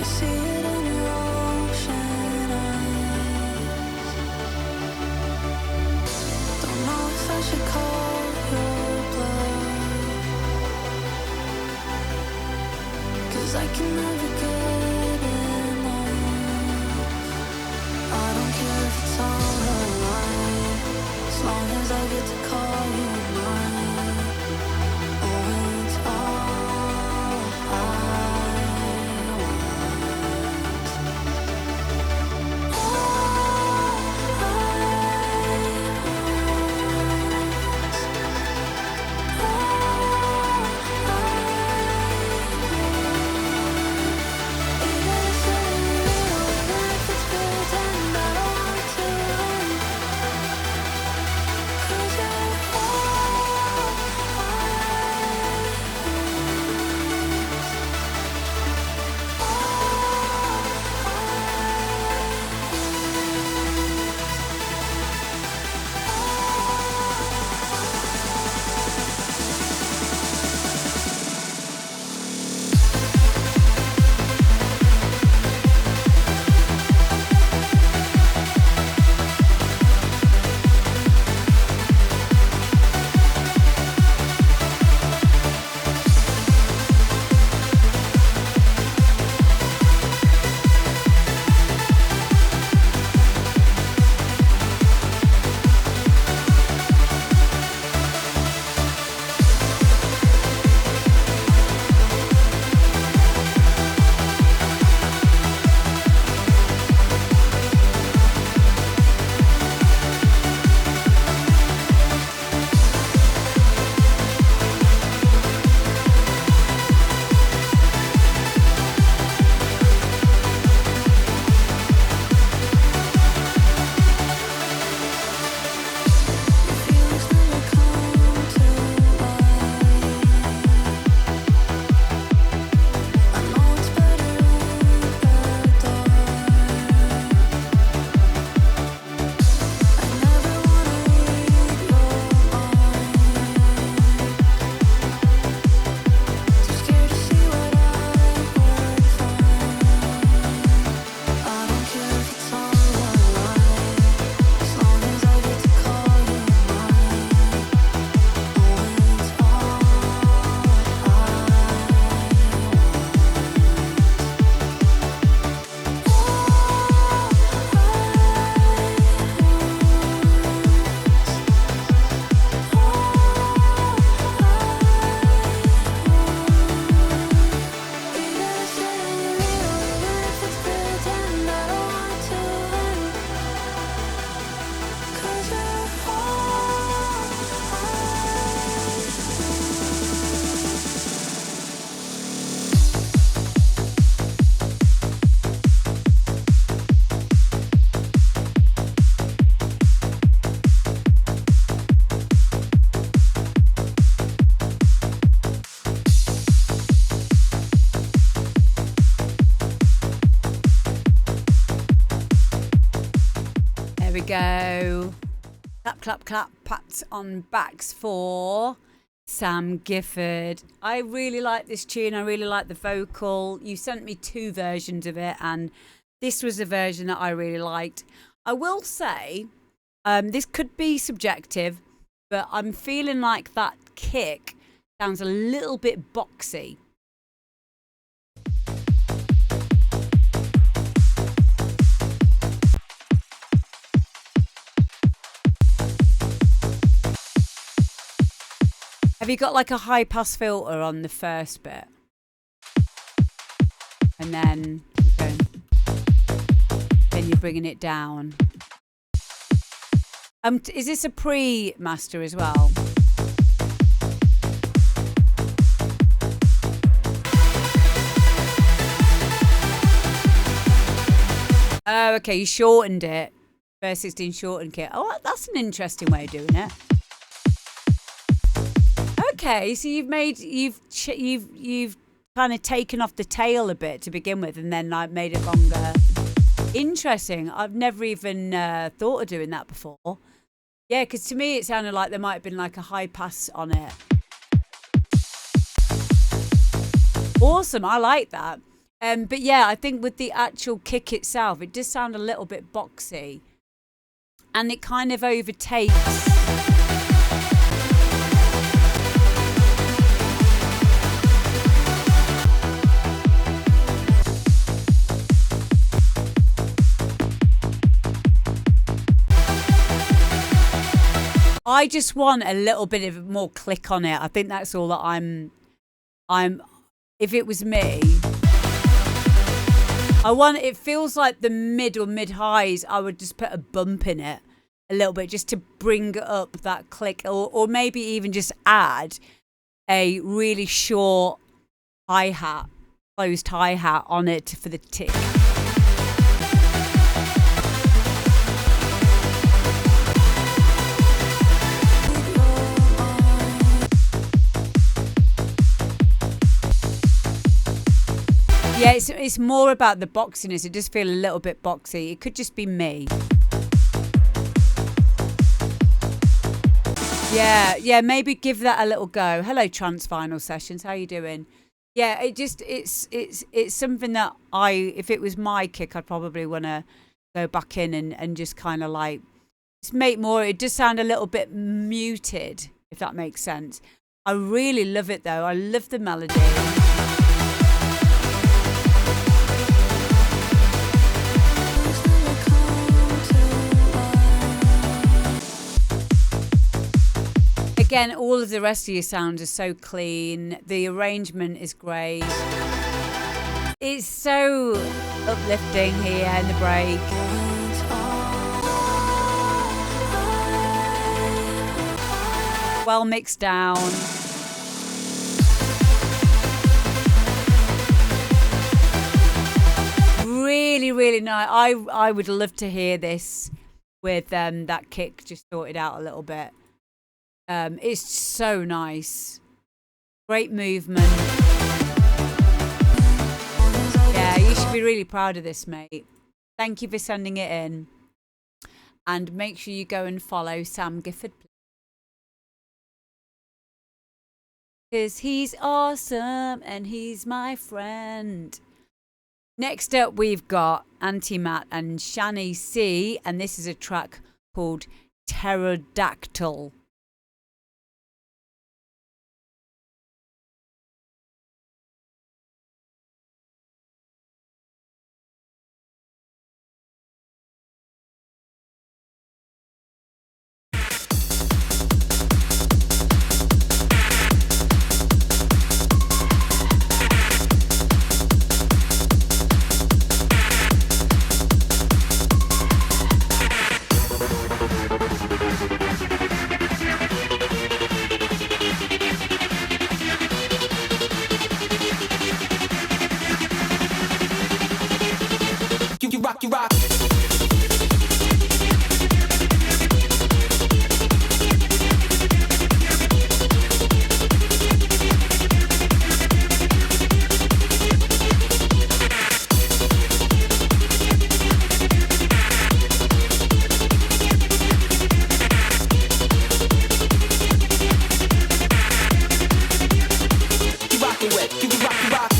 see it in your ocean eyes. Don't know if I should call your bluff, 'cause I can never get enough. I don't care if it's all a lie, as long as I get to call you mine. Oh, it's all I want. Go. Clap, clap, clap, pats on backs for Sam Gifford. I really like this tune. I really like the vocal. You sent me 2 versions of it, and this was a version that I really liked. I will say, this could be subjective, but I'm feeling like that kick sounds a little bit boxy. Have you got like a high pass filter on the first bit? And then you're bringing it down. Is this a pre-master as well? Oh, okay, you shortened it. Verse 16 shortened kit. Oh, that's an interesting way of doing it. Okay, so you've kind of taken off the tail a bit to begin with, and then like made it longer. Interesting. I've never even thought of doing that before. Yeah, because to me it sounded like there might have been like a high pass on it. Awesome, I like that. But yeah, I think with the actual kick itself, it does sound a little bit boxy. And it kind of overtakes. I just want a little bit of more click on it. I think that's all that I'm if it was me, it feels like the mid or mid highs, I would just put a bump in it a little bit just to bring up that click, or maybe even just add a really short hi-hat, closed hi-hat on it for the tick. Yeah, it's more about the boxiness. It does feel a little bit boxy. It could just be me. Yeah, maybe give that a little go. Hello, Trance Vinyl Sessions. How you doing? Yeah, it's something that if it was my kick, I'd probably want to go back in and just kind of like just make more. It does sound a little bit muted, if that makes sense. I really love it though. I love the melody. Again, all of the rest of your sounds are so clean. The arrangement is great. It's so uplifting here in the break. Well mixed down. Really, really nice. I would love to hear this with that kick just sorted out a little bit. It's so nice. Great movement. Yeah, you should be really proud of this, mate. Thank you for sending it in. And make sure you go and follow Sam Gifford, because he's awesome and he's my friend. Next up, we've got Antimatt and Channie C, and this is a track called Terrordactyl. You rock. You rockin' with, you rock, you rock.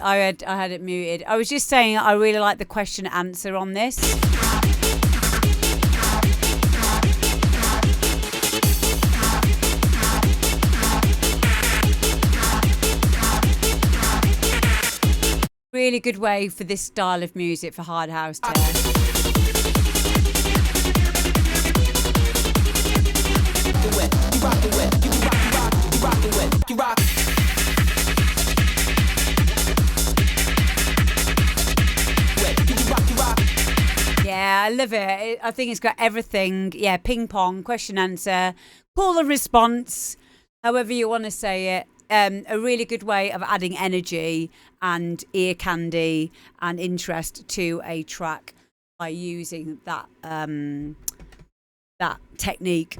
I had it muted. I was just saying I really like the question answer on this. Really good way for this style of music for hard house to. Yeah, I love it. I think it's got everything. Yeah, ping pong, question answer, call and response, however you want to say it. A really good way of adding energy and ear candy and interest to a track by using that that technique.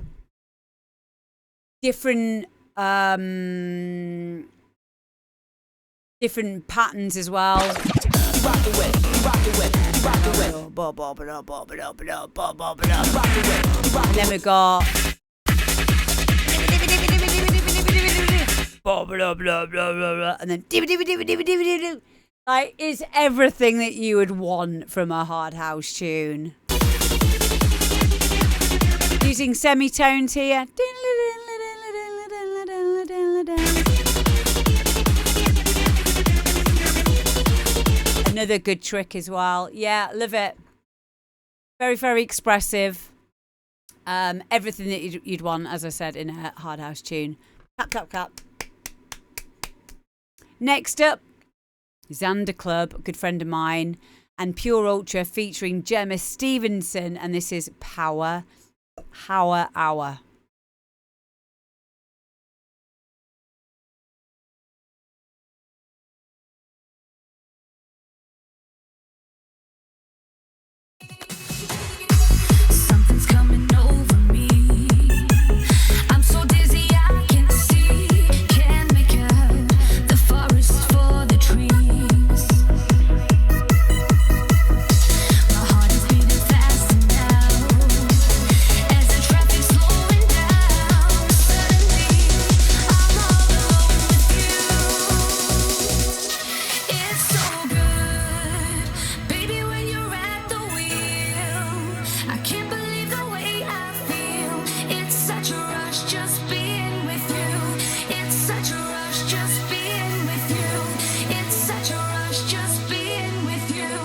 Different patterns as well. And then we got and then like it's everything that you would want from a hard house tune. Using semitones here. Another good trick as well. Yeah, love it. Very, very expressive. Everything that you'd want, as I said, in a hard house tune. Clap, clap, clap. Next up, Zander Club, a good friend of mine, and PureUltra featuring Jemma Stevenson, and this is Power Hour. Something's coming over me. I'm so dizzy I can't see. Can't make out the forest for the trees. My heart is beating fast now as the traffic's slowing down. Suddenly I'm all alone with you. It's so good, baby, when you're at the wheel. I can't believe the way I feel. It's such a rush just being with you. It's such a rush just being with you. It's such a rush just being with you.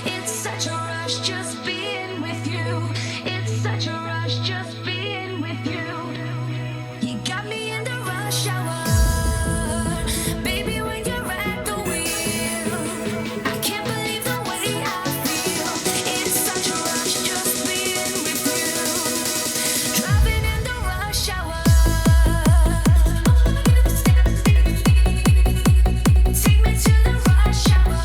It's such a rush just being with you. It's such a rush just being with you. You got me in the rush hour, baby, when you're at the wheel. I can't believe the way I feel. It's such a rush just being with you. Driving in the rush hour. Take me to the rush hour.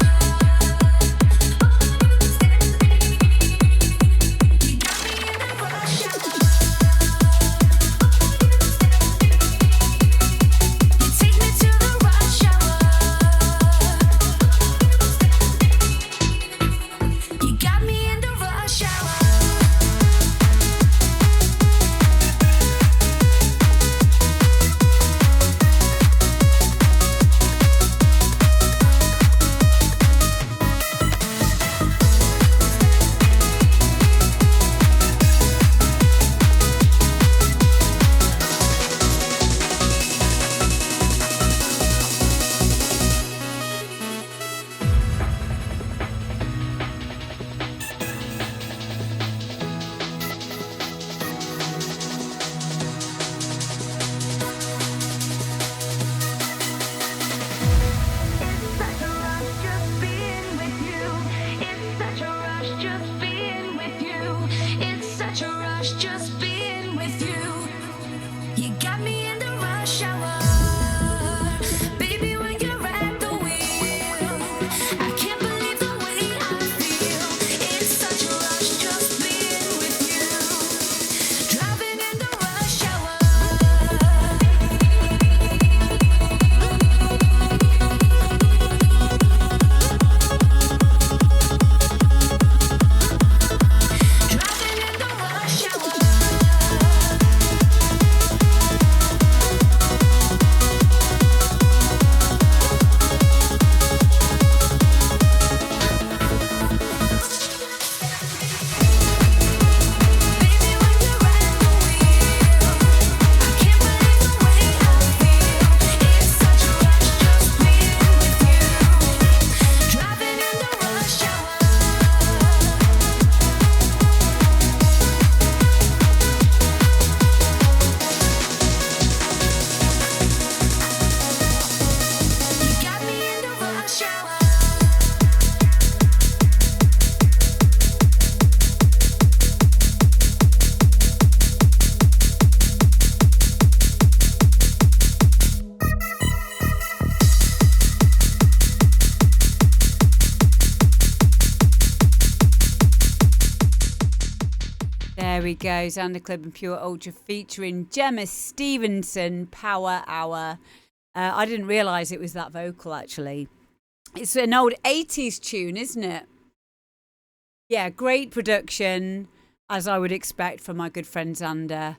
There we go. Zander Club and PureUltra featuring Jemma Stevenson, Power Hour. I didn't realise it was that vocal, actually. It's an old 80s tune, isn't it? Yeah, great production, as I would expect from my good friend Zander.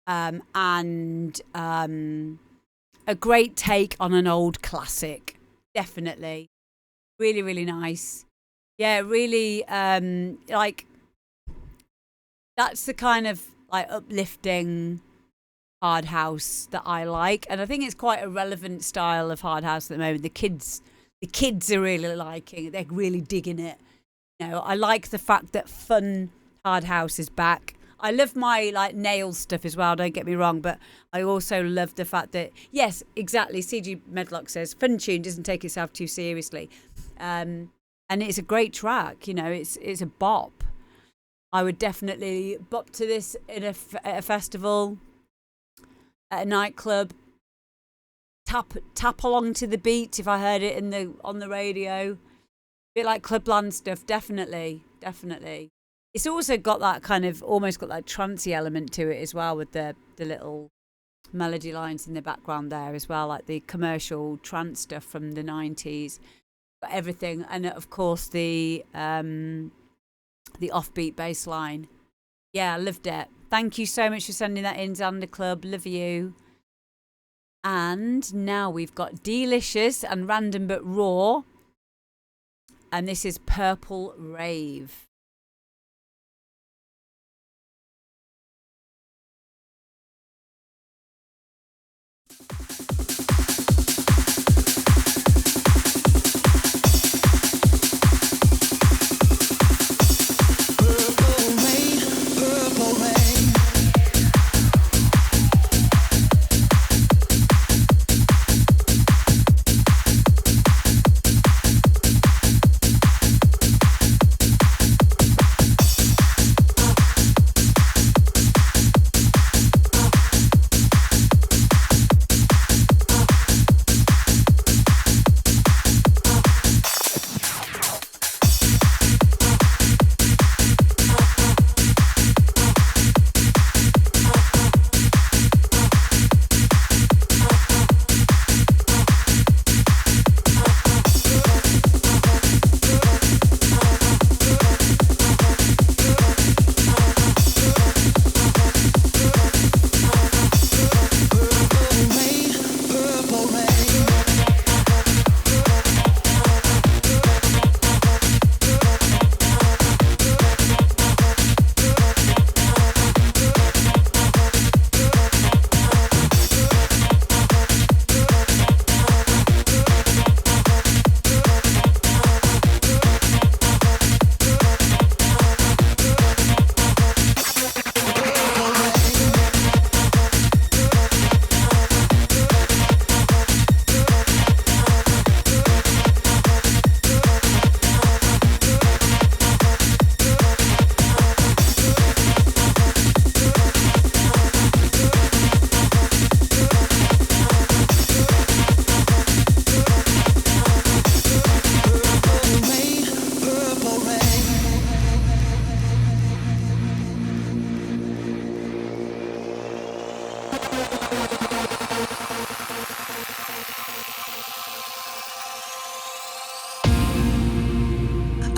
And a great take on an old classic. Definitely. Really, really nice. Yeah, really, like, that's the kind of, like, uplifting hard house that I like. And I think it's quite a relevant style of hard house at the moment. The kids are really liking it. They're really digging it. You know, I like the fact that fun hard house is back. I love my, like, nail stuff as well, don't get me wrong, but I also love the fact that, yes, exactly, CG Medlock says, fun tune, doesn't take itself too seriously. And it's a great track, you know, it's a bop. I would definitely bop to this at a festival, at a nightclub, tap along to the beat if I heard it on the radio. A bit like Clubland stuff, definitely. It's also got that kind of, almost got that trancey element to it as well, with the little melody lines in the background there as well, like the commercial trance stuff from the 90s. But everything, and of course the offbeat bass line. Yeah, I loved it. Thank you so much for sending that in, Zander Club. Love you. And now we've got Delicious and Random But Raw. And this is Purple Rave.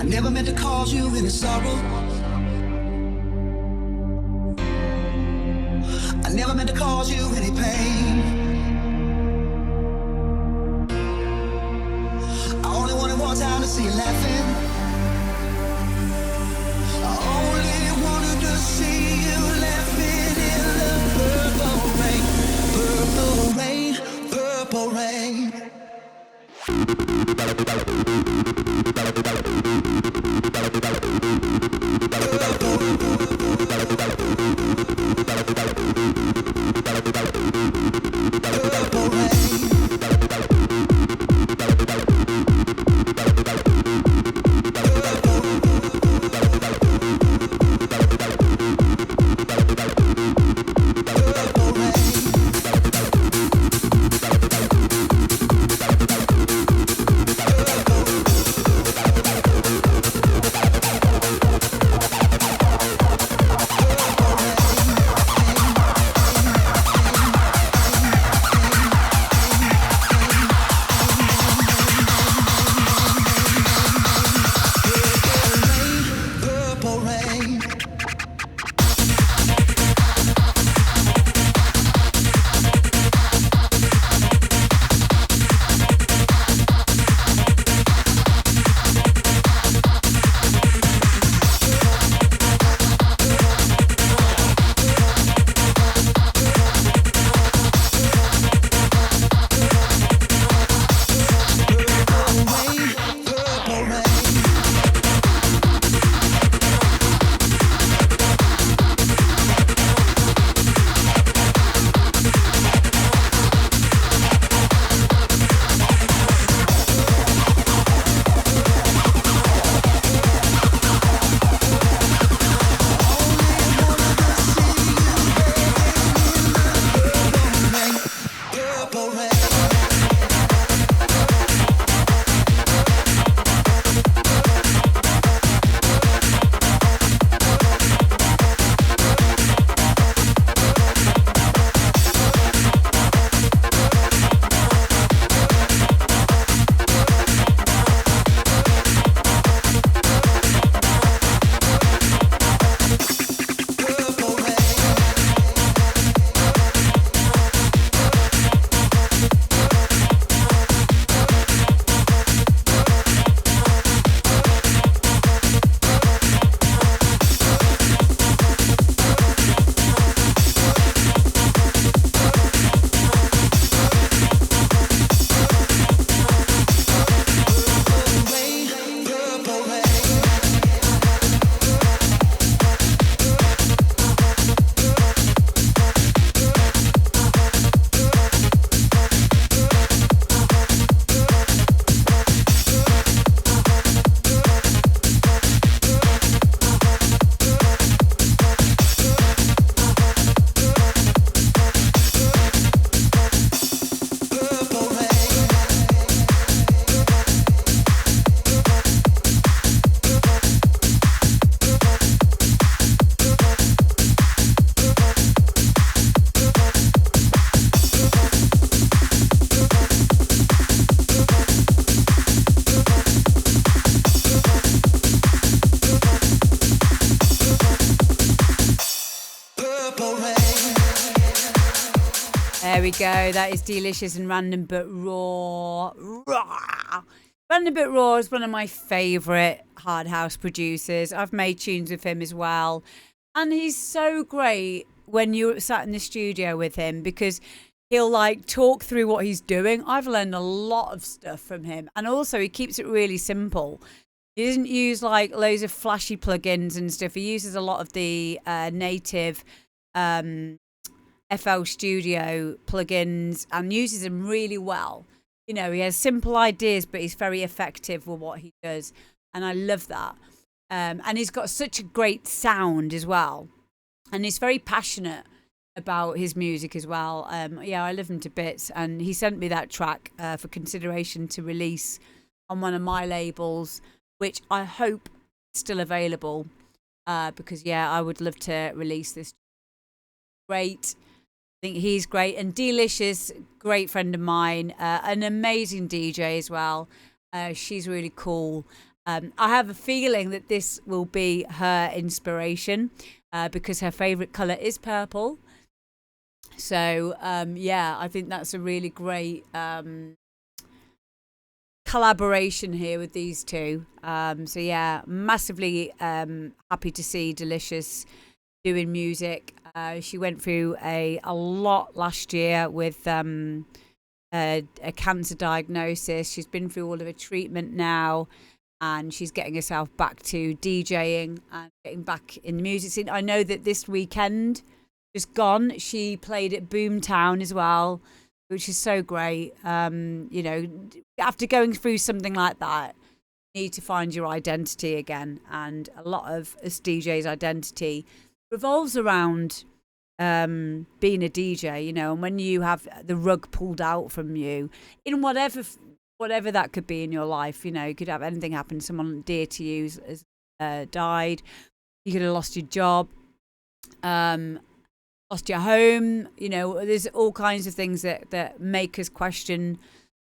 Never meant to cause you any sorrow. I never meant to cause you any pain. I only wanted one time to see you laughing. I only wanted to see you laughing in the purple rain, purple rain, purple rain. Purple rain. we go. That is Delicious and Random But Raw. Raw. Random But Raw is one of my favourite hard house producers. I've made tunes with him as well. And he's so great when you're sat in the studio with him because he'll like talk through what he's doing. I've learned a lot of stuff from him. And also he keeps it really simple. He doesn't use like loads of flashy plugins and stuff. He uses a lot of the native FL Studio plugins and uses them really well. You know, he has simple ideas, but he's very effective with what he does. And I love that. And he's got such a great sound as well. And he's very passionate about his music as well. Yeah, I love him to bits. And he sent me that track for consideration to release on one of my labels, which I hope is still available because, yeah, I would love to release this. Great. I think he's great. And Delicious, great friend of mine, an amazing DJ as well. She's really cool. I have a feeling that this will be her inspiration because her favourite colour is purple. So, yeah, I think that's a really great collaboration here with these two. So yeah, massively happy to see Delicious doing music. She went through a lot last year with a cancer diagnosis. She's been through all of her treatment now, and she's getting herself back to DJing and getting back in the music scene. I know that this weekend, just gone, she played at Boomtown as well, which is so great. You know, after going through something like that, you need to find your identity again. And a lot of us DJs' identity revolves around being a DJ, you know, and when you have the rug pulled out from you in whatever that could be in your life, you know, you could have anything happen. Someone dear to you has died. You could have lost your job. Lost your home, you know, there's all kinds of things that make us question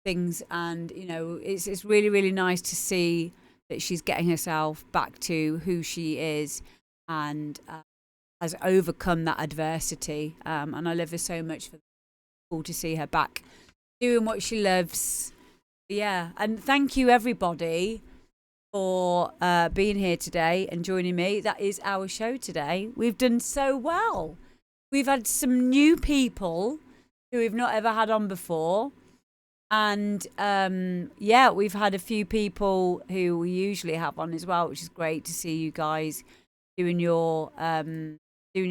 things. And, you know, it's really, really nice to see that she's getting herself back to who she is and has overcome that adversity. And I love her so much. For cool to see her back doing what she loves. Yeah. And thank you, everybody, for being here today and joining me. That is our show today. We've done so well. We've had some new people who we've not ever had on before. And, yeah, we've had a few people who we usually have on as well, which is great to see you guys doing your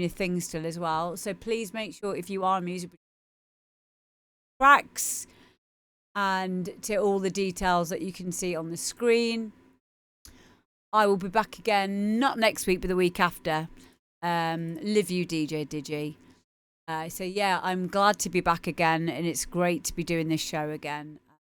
thing still as well. So please make sure if you are a music tracks and to all the details that you can see on the screen. I will be back again, not next week, but the week after. Live you, DJ Digi. So yeah, I'm glad to be back again, and it's great to be doing this show again.